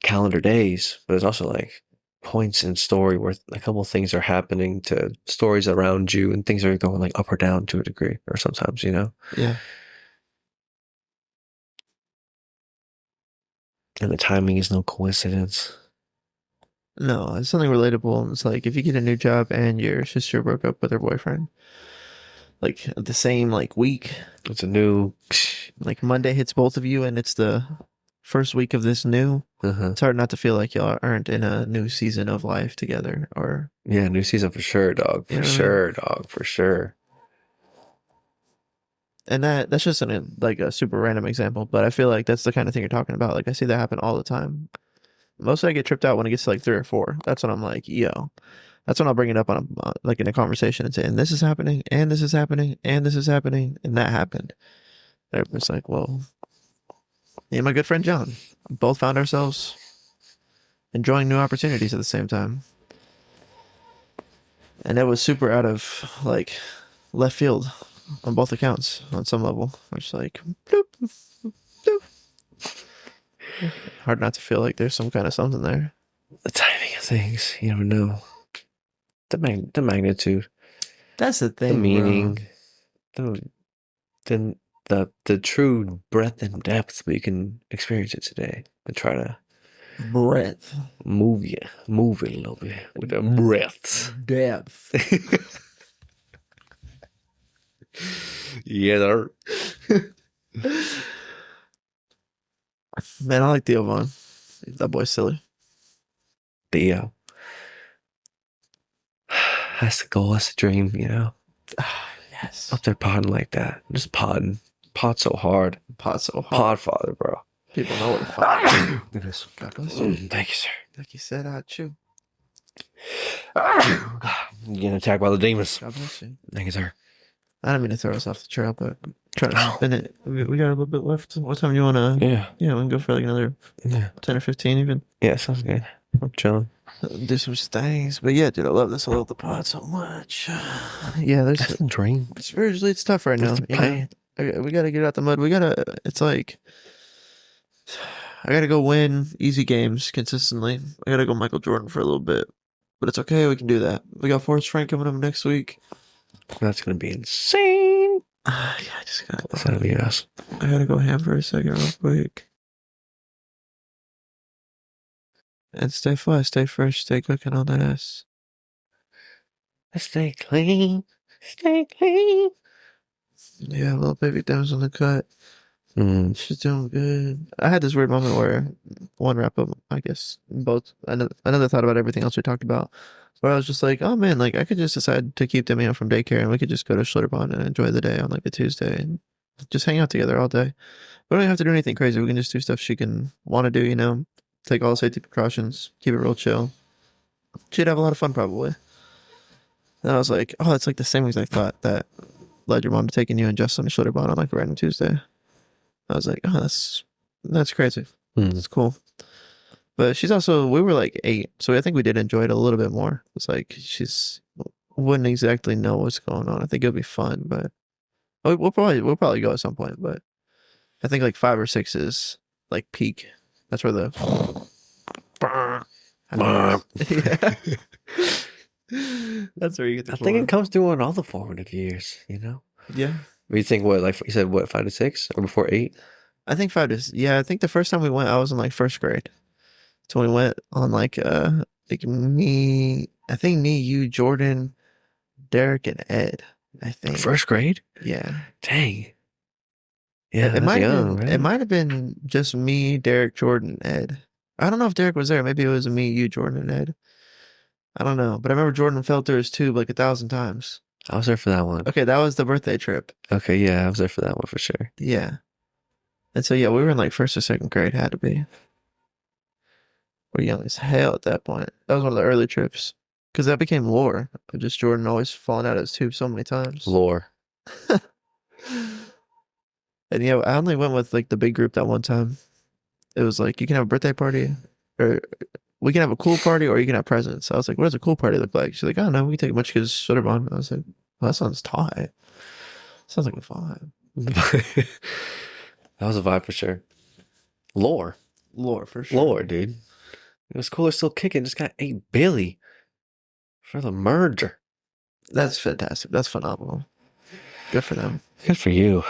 Calendar days, but it's also like points in story where a couple things are happening to stories around you and things are going like up or down to a degree, or sometimes, you know? Yeah. And the timing is no coincidence. No, it's something relatable. It's like if you get a new job and your sister broke up with her boyfriend, like the same like week. It's a new. Like Monday hits both of you, and it's the first week of this new. It's hard not to feel like y'all aren't in a new season of life together, or yeah, new season for sure, dog. For sure, dog. For sure. And that's just like a super random example, but I feel like that's the kind of thing you're talking about. Like I see that happen all the time. Mostly I get tripped out when it gets to like 3 or 4. That's when I'm like, yo. That's when I'll bring it up on like in a conversation and say, and this is happening, and this is happening, and this is happening, and that happened. And everybody's like, well, me and my good friend John both found ourselves enjoying new opportunities at the same time. And it was super out of like left field on both accounts on some level. I'm just like, bloop, bloop. Hard not to feel like there's some kind of something there. The timing of things, you never know. The magnitude. That's the thing. The meaning. The true breadth and depth, but you can experience it today and try to breadth. Move it a little bit with the breaths. Depth. Yeah, man, I like Theo Vaughn. That boy's silly. Theo. That's the goal, that's the dream, you know. Yeah. Yes. Up there podding like that. Just podding. Pod so hard. Pot so hard. Pod father, bro. People know what a father. Look at this. God bless you. Thank you, sir. Like you said, I chew. You getting attacked by the demons. God bless you. Thank you, sir. I don't mean to throw us off the trail, but I'm trying to spin it. We got a little bit left. What time do you want to? Yeah. Yeah, we can go for like another 10 or 15 even. Yeah, sounds good. I'm chilling. Do some things. But yeah, dude, I love this. I love the pod so much. Yeah, there's That's the dream. spiritually it's tough right now. That's the you know? plan. We gotta get out the mud. It's like I gotta go win easy games consistently. I gotta go Michael Jordan for a little bit. But it's okay, we can do that. We got Forrest Frank coming up next week. That's gonna be insane. Yeah, I just gotta That's gonna be us. I gotta go ham for a second real quick. And stay fly, stay fresh, stay cooking on that ass. Stay clean. Stay clean. Yeah, little baby Dems on the cut. She's doing good. I had this weird moment where one wrap up, I guess, both. Another thought about everything else we talked about, where I was just like, oh man, like I could just decide to keep Demi out from daycare and we could just go to Schlitterbahn and enjoy the day on like a Tuesday and just hang out together all day. We don't have to do anything crazy. We can just do stuff she can want to do, you know, take all safety precautions, keep it real chill. She'd have a lot of fun probably. And I was like, oh, it's like the same exact thought that led your mom to taking you and Justin to Schlitterbahn on like a random Tuesday. I was like, oh, that's crazy. That's cool. But she's also, we were like 8, so I think we did enjoy it a little bit more. It's like she's wouldn't exactly know what's going on. I think it'll be fun, but we'll probably go at some point. But I think like 5 or 6 is like peak. That's where the yeah. That's where you get the I think it comes through in all the formative years, you know? Yeah. But you think what, like you said, what, 5 to 6 or before 8? I think 5 to, yeah, I think the first time we went, I was in like first grade. So we went on like me, I think me, you, Jordan, Derek, and Ed, I think. First grade? Yeah. Dang. Yeah, It that's might young, have been, right? it might have been just me, Derek, Jordan, Ed. I don't know if Derek was there. Maybe it was me, you, Jordan, and Ed. I don't know. But I remember Jordan fell through his tube like 1,000 times. I was there for that one. Okay, that was the birthday trip. Okay, yeah, I was there for that one for sure. Yeah. And so, yeah, we were in like first or second grade, had to be. We're young as hell at that point. That was one of the early trips. Because that became lore. Of just Jordan always falling out of his tube so many times. Lore. And yeah, I only went with like the big group that one time. It was like, you can have a birthday party, or we can have a cool party, or you can have presents. I was like, what does a cool party look like? She's like, oh no, we can take a bunch of kids to Schlitterbahn. I was like, well, that sounds tight. Sounds like a vibe. That was a vibe for sure. Lore. Lore, for sure. Lore, dude. It was cooler still kicking. Just got 8 Billy for the merger. That's fantastic. That's phenomenal. Good for them. Good for you.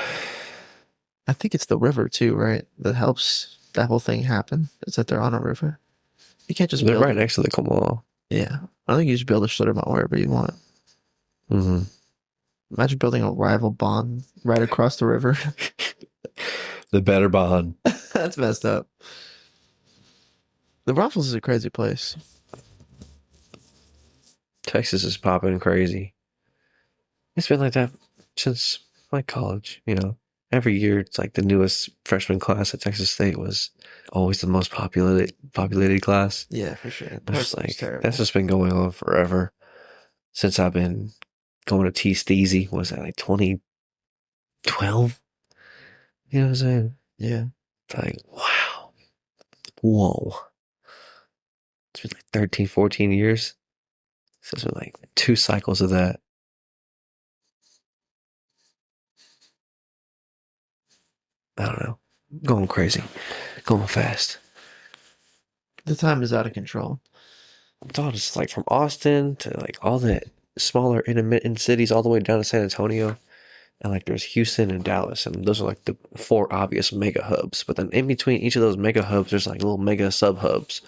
I think it's the river too, right? That helps that whole thing happen. It's that they're on a river. You can't just They're build. right next to the Kamal. Yeah. I think you just build a Schlitterbahn wherever you want. Mm-hmm. Imagine building a rival bond right across the river. The better bond. That's messed up. The Ruffles is a crazy place. Texas is popping crazy. It's been like that since like college, you know. Every year, it's like the newest freshman class at Texas State was always the most populated class. Yeah, for sure. It's like that's just been going on forever since I've been going to T Steezy. Was that like 2012? You know what I'm saying? Yeah. It's like, wow. Whoa. It's been like 13, 14 years. So it's been like 2 cycles of that. I don't know. Going crazy. Going fast. The time is out of control. It's all just like from Austin to like all the smaller intermittent cities all the way down to San Antonio. And like there's Houston and Dallas. And those are like the 4 obvious mega hubs. But then in between each of those mega hubs, there's like little mega sub hubs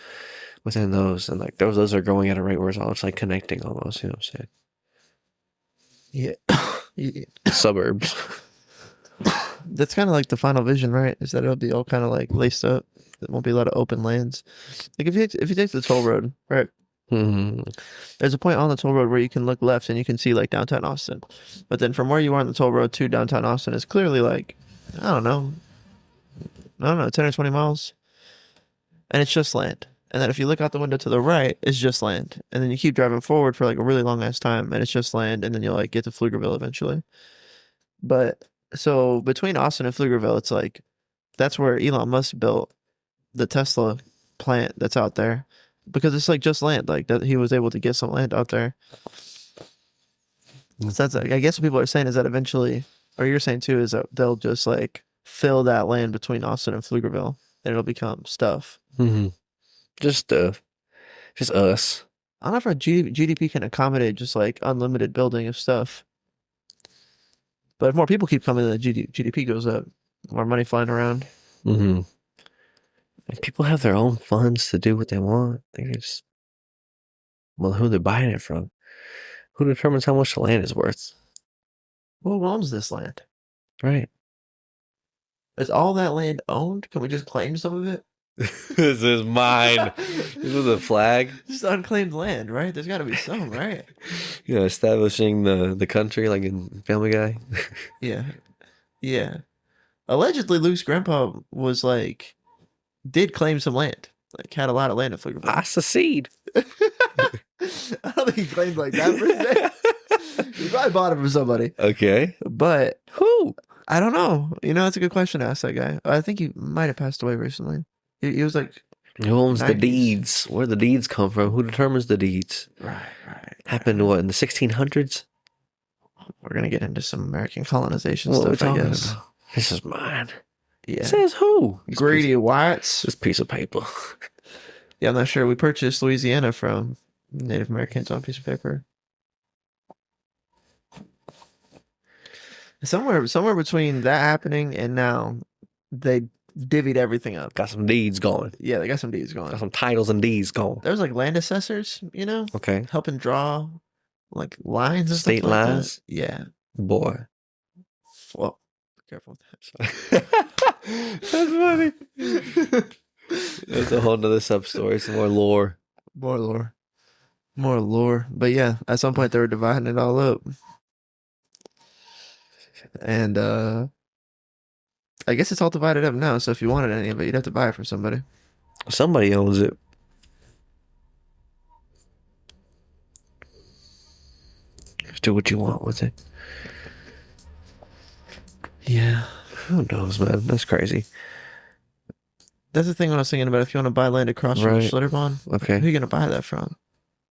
within those. And like those are growing at a rate where it's all just like connecting almost. You know what I'm saying? Yeah. Yeah. Suburbs. That's kind of like the final vision, right? Is that it'll be all kind of like laced up. There won't be a lot of open lanes. Like if you take the toll road, right? Hmm. There's a point on the toll road where you can look left and you can see like downtown Austin. But then from where you are on the toll road to downtown Austin is clearly like, I don't know, 10 or 20 miles. And it's just land. And then if you look out the window to the right, it's just land. And then you keep driving forward for like a really long ass time and it's just land. And then you'll like get to Pflugerville eventually. But so between Austin and Pflugerville, it's like that's where Elon Musk built the Tesla plant that's out there because it's like just land. Like that he was able to get some land out there. So that's I guess what people are saying is that eventually, or you're saying too, is that they'll just like fill that land between Austin and Pflugerville and it'll become stuff. Hmm. Just just us. I don't know if our GDP can accommodate just like unlimited building of stuff. But if more people keep coming, the GDP goes up. More money flying around. Hmm. And people have their own funds to do what they want. They can just, well, who they're buying it from? Who determines how much the land is worth? Who owns this land? Right. Is all that land owned? Can we just claim some of it? This is mine. This is a flag. Just unclaimed land, right? There's got to be some, right? You know, establishing the country like in Family Guy. Yeah. Yeah. Allegedly, Luke's grandpa was like, did claim some land. Like, had a lot of land in Pflugerville. I secede. I don't think he claimed like that per se. He probably bought it from somebody. Okay. But Who? I don't know. You know, it's a good question to ask that guy. I think he might have passed away recently. He was like, Who owns the 90s. deeds? Where the deeds come from? Who determines the deeds? right. Happened what in the 1600s? We're gonna get into some American colonization What are we stuff, I talking guess. about? This is mine. Yeah. Says who? Greedy whites. This piece of paper. Yeah, I'm not sure. We purchased Louisiana from Native Americans on a piece of paper. Somewhere between that happening and now, they divvied everything up. Got some deeds going. Yeah, they got some deeds going. Got some titles and deeds going. There's like land assessors, you know, Okay. helping draw like lines and State stuff like lines? that. Yeah. Boy. Well, be careful with that. That's funny. That's a whole nother sub story. Some more lore. More lore. More lore. But yeah, at some point they were dividing it all up. And I guess it's all divided up now, so if you wanted any of it, you'd have to buy it from somebody. Somebody owns it. Just do what you want with it. Yeah. Who knows, man? That's crazy. That's the thing when I was thinking about if you want to buy land across from Right. Schlitterbahn, who Okay. are you going to buy that from?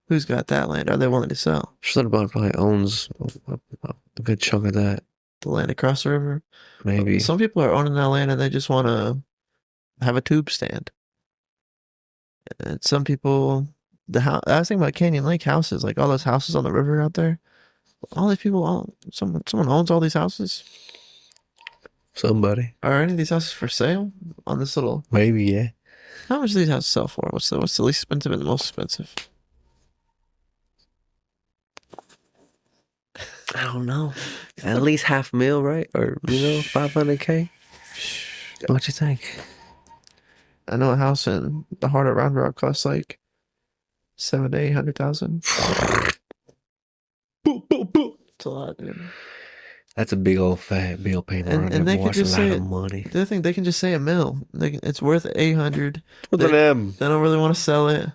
Who's got that land? Are they willing to sell? Schlitterbahn probably owns a good chunk of that. The land across the river? Maybe. Some people are owning that land and they just want to have a tube stand. And some people, I was thinking about Canyon Lake houses, like all those houses on the river out there. All these people, someone owns all these houses. Somebody. Are any of these houses for sale on this little? Maybe, yeah. How much do these houses sell for? What's the least expensive and the most expensive? I don't know. At least $500,000, right? Or, 500K? What you think? I know a house in the heart of Round Rock costs like 700,000 to 800,000. It's a lot, dude. That's a big old fat bill payment. And they could just say money. The other thing, they can just say $1 million. It's worth 800. With an M. They don't really want to sell it.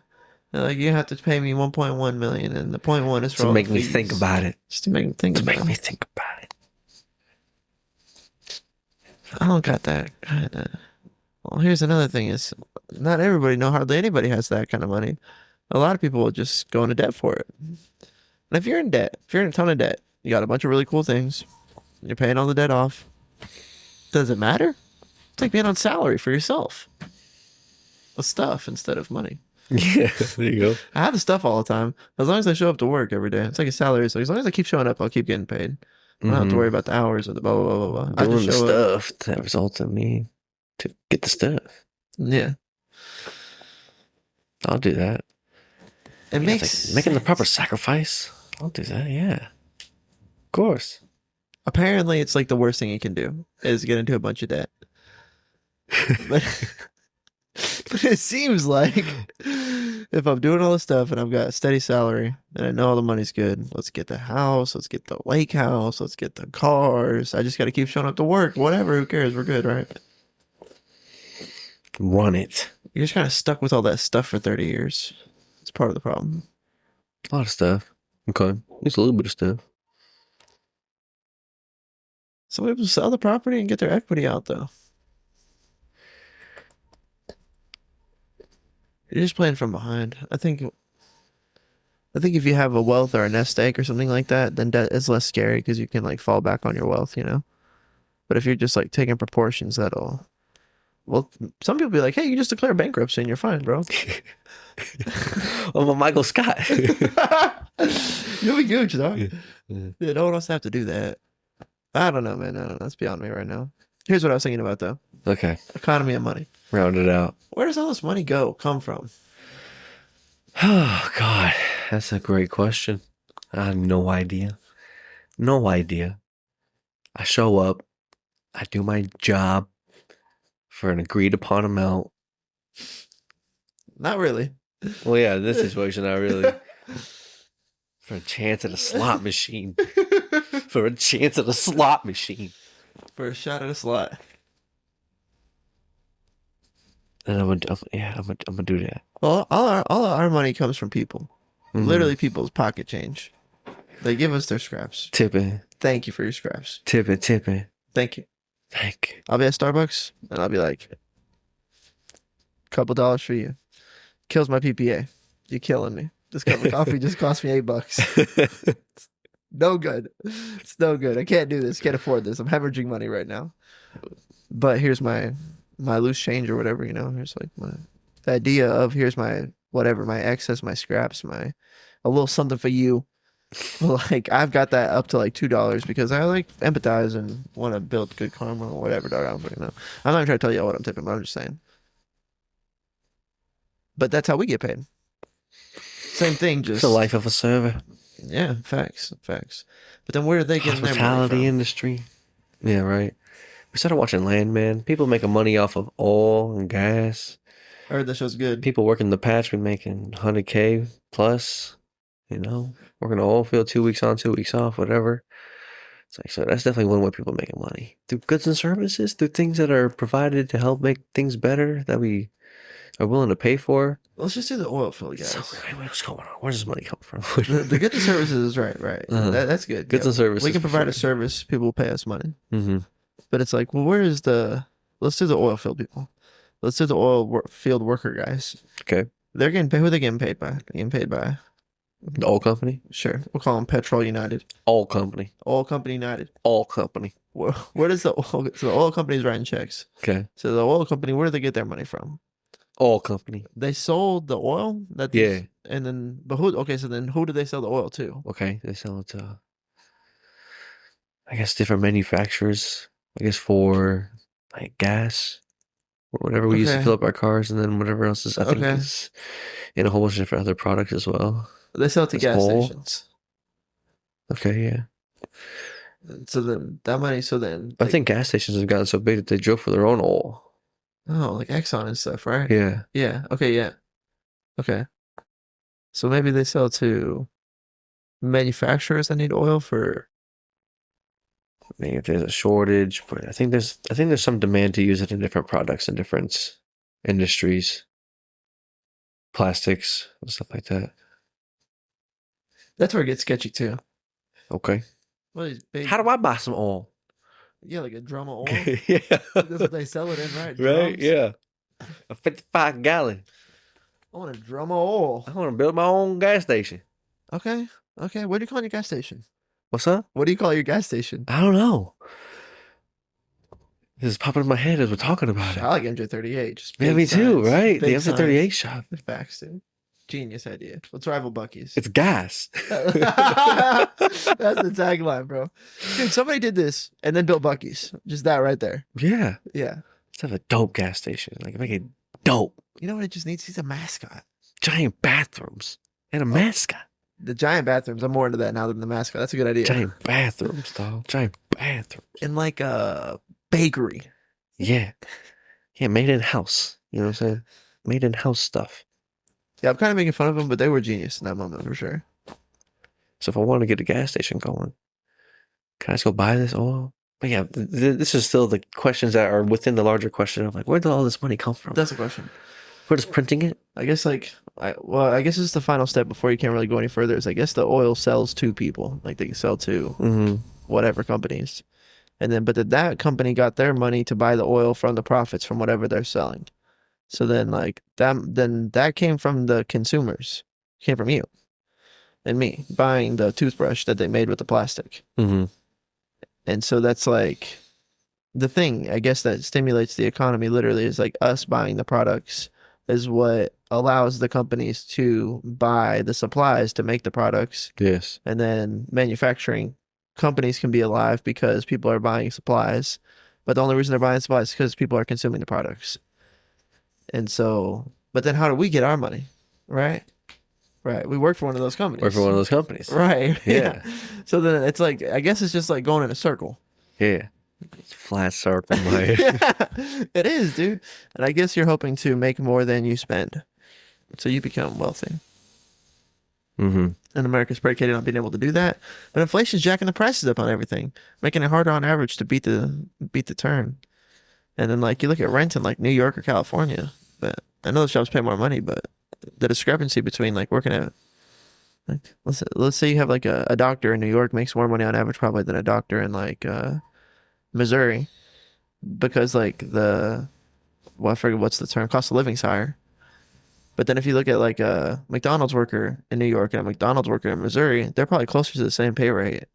They're like, you have to pay me 1.1 million, and the 0.1 is for To all make the me fees. think about it. Just to make me think To about make it. me think about it. I don't got that kind of. Well, here's another thing: is not everybody, no, hardly anybody has that kind of money. A lot of people will just go into debt for it. And if you're in debt, if you're in a ton of debt, you got a bunch of really cool things. You're paying all the debt off. Does it matter? It's like being on salary for yourself. With stuff instead of money. Yeah, there you go. I have the stuff all the time. As long as I show up to work every day. It's like a salary. So as long as I keep showing up, I'll keep getting paid. I don't have to worry about the hours or the blah, blah, blah, blah, blah. I Doing just the show up. stuff that results in me to get the stuff. Yeah. I'll do that. It Yeah, makes it's like making the proper sense. sacrifice. I'll do that, yeah. Of course. Apparently, it's like the worst thing you can do is get into a bunch of debt. But, but it seems like if I'm doing all this stuff and I've got a steady salary and I know all the money's good, let's get the house, let's get the lake house, let's get the cars. I just got to keep showing up to work. Whatever, who cares? We're good, right? Run it. You're just kind of stuck with all that stuff for 30 years. It's part of the problem. A lot of stuff. Okay. Just a little bit of stuff. Some people sell the property and get their equity out, though. You're just playing from behind. I think if you have a wealth or a nest egg or something like that, then debt is less scary because you can like fall back on your wealth, you know? But if you're just like taking proportions, well, some people be like, hey, you just declare bankruptcy and you're fine, bro. I'm a Michael Scott. You'll be good, dog. Yeah. Yeah, no one else have to do that. I don't know, man. I don't know. That's beyond me right now. Here's what I was thinking about, though. Okay. Economy of money. Round it out. Where does all this money come from? Oh, God. That's a great question. I have no idea. No idea. I show up. I do my job for an agreed upon amount. Not really. Well, yeah, in this situation, not really. For a chance at a slot machine. For a chance at a slot machine. For a shot at a slot. And I'm gonna do that. Well, all our money comes from people. Mhm. Literally people's pocket change. They give us their scraps. Tipping. Thank you for your scraps. Tipping. Thank you. Thank you. I'll be at Starbucks and I'll be like, couple dollars for you. Kills my PPA. You're killing me. This cup of coffee just cost me $8. No good. It's no good. I can't do this. Can't afford this. I'm hemorrhaging money right now. But here's my loose change or whatever, you know. Here's like the idea of here's my whatever, my excess, my scraps, a little something for you. Like I've got that up to like $2 because I like empathize and want to build good karma or whatever. Dog, I don't fucking know. I'm not even trying to tell you all what I'm tipping, but I'm just saying. But that's how we get paid. Same thing, just It's the life of a server. yeah, facts. But then where are they getting their money Hospitality from? industry. Yeah, right. We started watching Landman. People making money off of oil and gas. I heard that show's good. People working the patch been making 100K plus. You know, working the oil field 2 weeks on, 2 weeks off, whatever. It's like, so that's definitely one way people making money through goods and services, through things that are provided to help make things better that we are willing to pay for. Let's just do the oil field, guys. So, what's going on? Where's this money come from? The goods and services is right. Uh-huh. That's good. Goods and services. We can for provide sure. a service. People will pay us money. Mm-hmm. But it's like, well, let's do the oil field people. Let's do the field worker guys. Okay. They're getting paid. Who are they getting paid by? They're getting paid by, The oil company? sure, we'll call them Petrol United. Oil company. Oil Company United. Oil company. Where does the oil, so the oil company's writing checks. Okay. So the oil company, where do they get their money from? Oil company. They sold the oil that Yeah. and then but who okay, so then who do they sell the oil to? Okay. They sell it to, I guess, different manufacturers. I guess for like gas or whatever we use to Okay. fill up our cars, and then whatever else is, I think, Okay. is in a whole bunch of different other products as well. They sell it to That's gas oil. stations. Okay, yeah. So then that money I think gas stations have gotten so big that they drill for their own oil. oh, like Exxon and stuff, right? Yeah. Yeah. Okay, yeah. Okay. So maybe they sell to manufacturers that need oil for Maybe if there's a shortage, but I think there's some demand to use it in different products and different industries, plastics and stuff like that. that's where it gets sketchy too. Okay. Well, these big How do I buy some oil? yeah, like a drum of oil. Yeah. That's what they sell it in, right? Right? Drums? Yeah. A 55 gallon. I want a drum of oil. I want to build my own gas station. Okay. Okay. What do you call your gas station? What's up? What do you call your gas station? I don't know. This is popping in my head as we're talking about it. I like MJ38. Just Yeah, big me too, signs, right? The big MC38 shop. signs. Facts, dude. Genius idea. Let's rival Bucky's. It's gas. That's the tagline, bro. Dude, somebody did this and then built Bucky's. Just that right there. Yeah. Yeah. Let's have a dope gas station. Like, make it dope. You know what it just needs? He's a mascot. Giant bathrooms and a mascot. The giant bathrooms. I'm more into that now than the mascot. That's a good idea. Giant bathrooms, dog. Giant bathrooms. And like a bakery. Yeah. Yeah, made in house. You know what I'm saying? Made in house stuff. Yeah, I'm kind of making fun of them, but they were genius in that moment for sure. So if I want to get a gas station going, can I just go buy this oil? But yeah, this is still the questions that are within the larger question of like, where did all this money come from? That's a question. We're just printing it. I guess I guess it's the final step before you can't really go any further. Is I guess the oil sells to people, like they can sell to Mm-hmm. whatever companies, and then that company got their money to buy the oil from the profits from whatever they're selling. So then like that came from the consumers, came from you and me buying the toothbrush that they made with the plastic, Mm-hmm. and so that's like the thing, I guess, that stimulates the economy literally is like us buying the products is what allows the companies to buy the supplies to make the products. Yes. And then manufacturing companies can be alive because people are buying supplies. But the only reason they're buying supplies is because people are consuming the products. And so, but then how do we get our money? Right? Right. We work for one of those companies. Work for one of those companies. Right. Yeah. So then it's like, I guess it's just like going in a circle. Yeah. It's flat circle, man. Yeah, it is, dude. And I guess you're hoping to make more than you spend. So you become wealthy. Mm-hmm. And America's predicated on being able to do that. But inflation's jacking the prices up on everything, making it harder on average to beat the turn. And then like you look at rent in like New York or California. But I know those jobs pay more money, but the discrepancy between like working at like let's say you have like a doctor in New York makes more money on average probably than a doctor in like Missouri because like I forget what's the term, cost of living's higher. But then if you look at like a McDonald's worker in New York and a McDonald's worker in Missouri, they're probably closer to the same pay rate.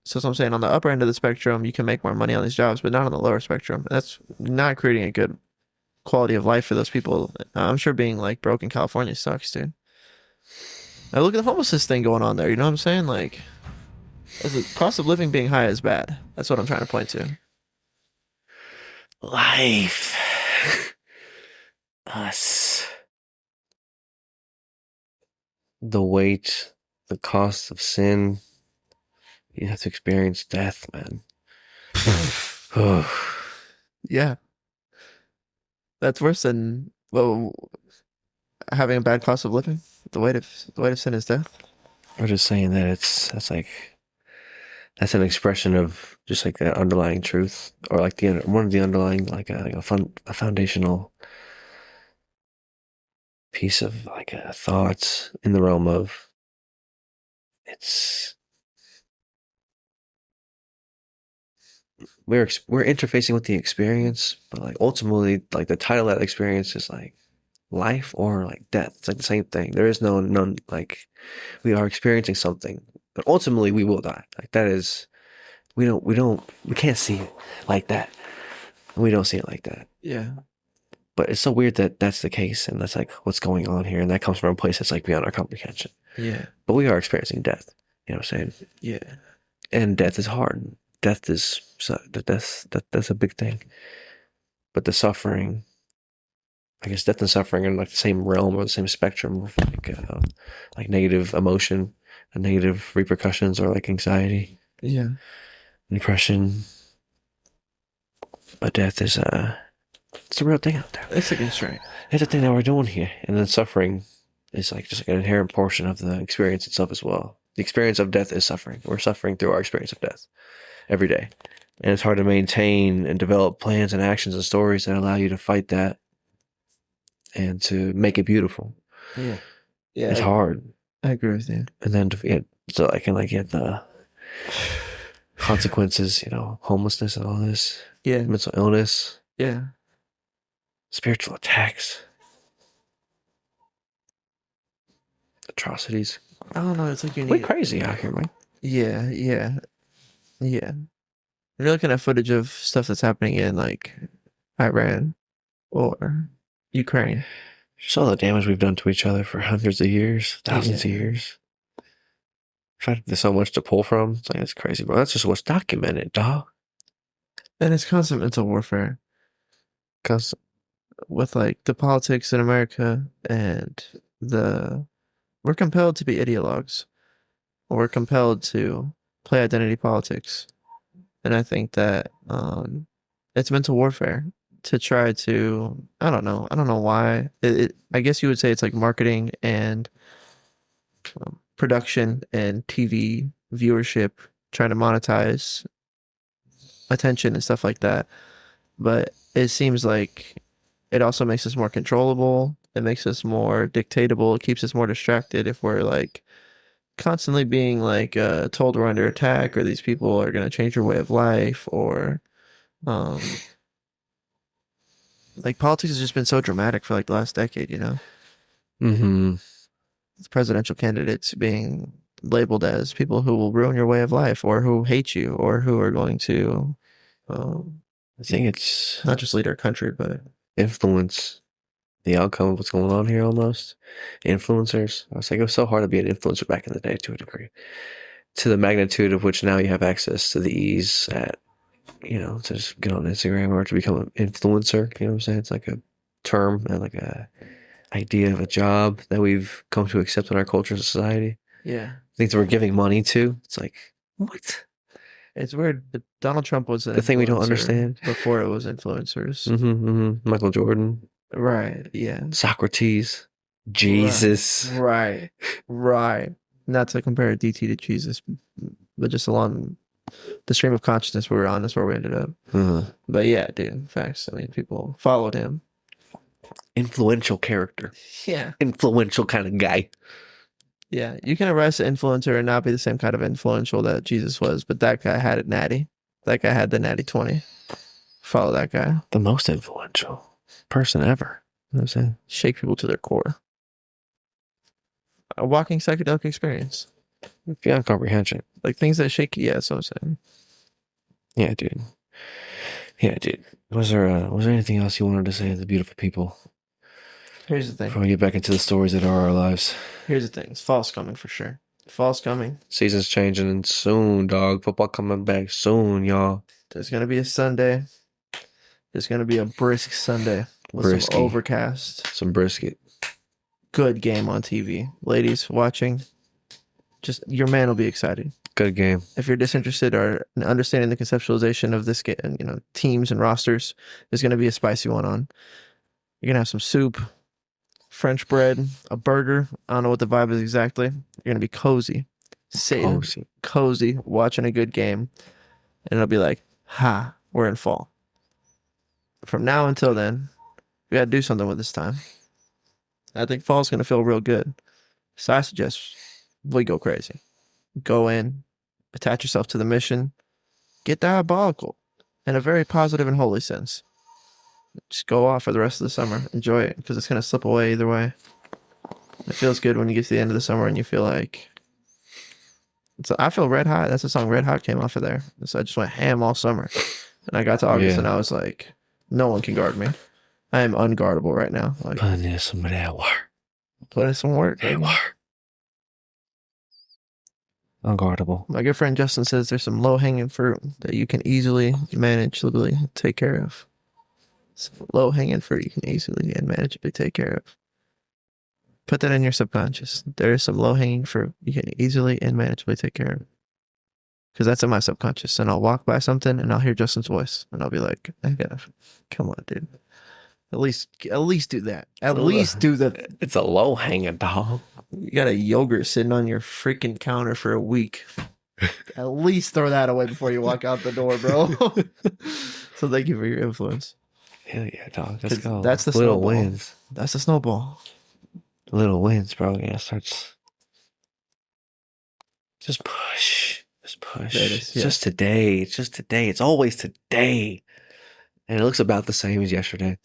So that's what I'm saying. On the upper end of the spectrum, you can make more money on these jobs, but not on the lower spectrum. That's not creating a good quality of life for those people. I'm sure being like broke in California sucks, dude. Now look at the homelessness thing going on there. You know what I'm saying? Like, the cost of living being high is bad. That's what I'm trying to point to. Life. Us. The weight, the cost of sin. You have to experience death, man. Yeah, that's worse than well having a bad cost of living. The weight of sin is death. We're just saying that that's an expression of just like the underlying truth, or like one of the underlying a foundational piece of like thoughts in the realm of it's we're interfacing with the experience, but like ultimately like the title of that experience is like life or like death. It's like the same thing. There is none like we are experiencing something, but ultimately we will die. Like that is we can't see it like that. We don't see it like that. Yeah. But it's so weird that that's the case, and that's like what's going on here, and that comes from a place that's like beyond our comprehension. Yeah. But we are experiencing death. You know what I'm saying? Yeah. And death is hard. That's a big thing. But the suffering, I guess, death and suffering are in like the same realm or the same spectrum of like negative emotion and negative repercussions, or like anxiety, Yeah. depression. But death is it's a real thing out there. It's a constraint. It's a thing that we're doing here, and then suffering is like just like an inherent portion of the experience itself as well. The experience of death is suffering. We're suffering through our experience of death every day, and it's hard to maintain and develop plans and actions and stories that allow you to fight that and to make it beautiful. Yeah. Yeah. It's hard, I agree with you. and then so I can like get the consequences, homelessness and all this, Yeah. mental illness, Yeah. spiritual attacks, atrocities. I don't know. It's like you We're need. crazy out here, man. Yeah. Yeah. Yeah. You're looking at footage of stuff that's happening in like Iran or Ukraine. Just all the damage we've done to each other for hundreds of years, thousands of years. There's so much to pull from. It's like, that's crazy, bro. That's just what's documented, dog. And it's constant mental warfare Cause with like the politics in America and we're compelled to be ideologues. We're compelled to play identity politics. And I think that it's mental warfare. to try to, I don't know why. I guess you would say it's like marketing and production and TV viewership, trying to monetize attention and stuff like that. But it seems like it also makes us more controllable. It makes us more dictatable. It keeps us more distracted if we're like constantly being like told we're under attack, or these people are going to change your way of life, or um like politics has just been so dramatic for like the last decade, you know. Mm-hmm. Presidential candidates being labeled as people who will ruin your way of life, or who hate you, or who are going to I think it's not just lead our country, but influence the outcome of what's going on here almost. Influencers. I was like, it was so hard to be an influencer back in the day to a degree. To the magnitude of which now you have access to the ease at, to just get on Instagram or to become an influencer. You know what I'm saying? It's like a term and like a idea of a job that we've come to accept in our culture and society. yeah, Things that we're giving money to. It's like, what? it's weird. But Donald Trump was The thing we don't influencer understand. before it was influencers. Michael Jordan, Right. Yeah. Socrates, Jesus. Right. Not to compare DT to Jesus, but just along the stream of consciousness we were on, that's where we ended up. Uh-huh. But yeah, dude, facts. I mean, people followed him. Influential character. Yeah. Influential kind of guy. Yeah. You can arrest an influencer and not be the same kind of influential that Jesus was, but that guy had it natty. That guy had the natty 20. Follow that guy. The most influential person ever. You know what I'm saying? Shake people to their core. A walking psychedelic experience. Beyond comprehension. Like things that shake you. Yeah, that's what I'm saying. Yeah, dude. Was there anything else you wanted to say to the beautiful people Here's the thing. before we get back into the stories that are our lives? Here's the thing. Fall's coming for sure. Fall's coming. Season's changing and soon, dog. Football coming back soon, y'all. There's going to be a Sunday. There's going to be a brisk Sunday with Brisky. some overcast. Some brisket. Good game on TV. Ladies watching, just your man will be excited. Good game. If you're disinterested or understanding the conceptualization of this game, teams and rosters, there's going to be a spicy one on. You're going to have some soup, French bread, a burger. I don't know what the vibe is exactly. You're going to be cozy, sitting cozy, watching a good game. And it'll be like, we're in fall. From now until then, we got to do something with this time. I think fall's going to feel real good. So I suggest we go crazy. Go in, attach yourself to the mission, get diabolical in a very positive and holy sense. Just go off for the rest of the summer. Enjoy it, because it's going to slip away either way. It feels good when you get to the end of the summer and you feel like... I feel red hot. That's the song Red Hot came off of there. So I just went ham all summer. And I got to August and I was like, no one can guard me. I am unguardable right now. Like, Put in some of that work. Put in some work. Unguardable. My good friend Justin says there's some low-hanging fruit that you can easily manageably take care of. Some low-hanging fruit you can easily and manageably take care of. Put that in your subconscious. There is some low-hanging fruit you can easily and manageably take care of. Because that's in my subconscious. And I'll walk by something and I'll hear Justin's voice. And I'll be like, come on, dude. At least do that. At least do that. It's a low hanging, dog. You got a yogurt sitting on your freaking counter for a week. At least throw that away before you walk out the door, bro. So thank you for your influence. Hell yeah, dog. Let's go. That's the little snowball. wins. That's the snowball. Little wins, bro. Yeah, starts. Just push. Just push. It's just today. It's just today. It's always today. And it looks about the same as yesterday.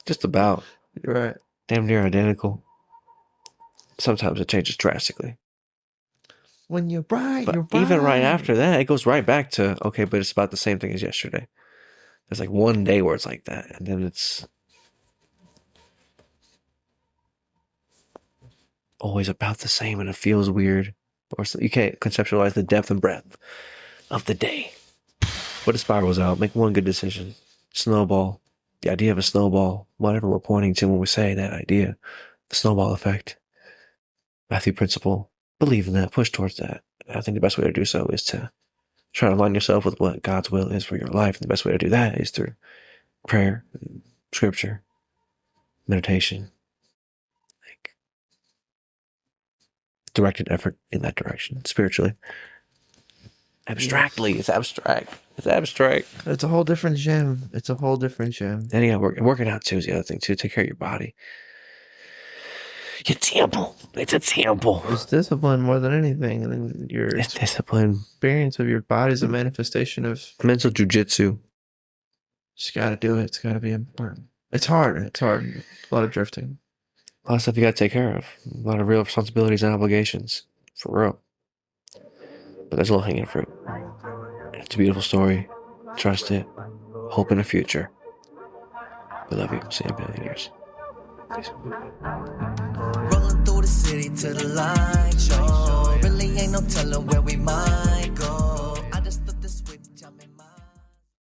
Just about. You're right. Damn near identical. Sometimes it changes drastically. When you're right, but you're right. Even right after that, it goes right back to, okay, but it's about the same thing as yesterday. There's like one day where it's like that. And then it's always about the same and it feels weird. Or you can't conceptualize the depth and breadth of the day. But it spirals out. Make one good decision. Snowball. The idea of a snowball. Whatever we're pointing to when we say that idea. The snowball effect. Matthew principle. Believe in that. Push towards that. I think the best way to do so is to try to align yourself with what God's will is for your life. And the best way to do that is through prayer, scripture, meditation, like directed effort in that direction spiritually. Abstractly, it's abstract. It's abstract. It's a whole different gym. It's a whole different gym. Then you got working out too is the other thing too. Take care of your body. Your temple. It's a temple. It's discipline more than anything. And then your It's discipline. experience of your body is a manifestation of Mental jujitsu. just gotta do it. It's gotta be important. It's hard. It's hard. A lot of drifting. A lot of stuff you got to take care of. A lot of real responsibilities and obligations. For real. But there's low-hanging fruit. It's a beautiful story. Trust it. Hope in the future. We love you. See you in a billion years. Peace. Rolling through the city to the light show. Really ain't no telling where we might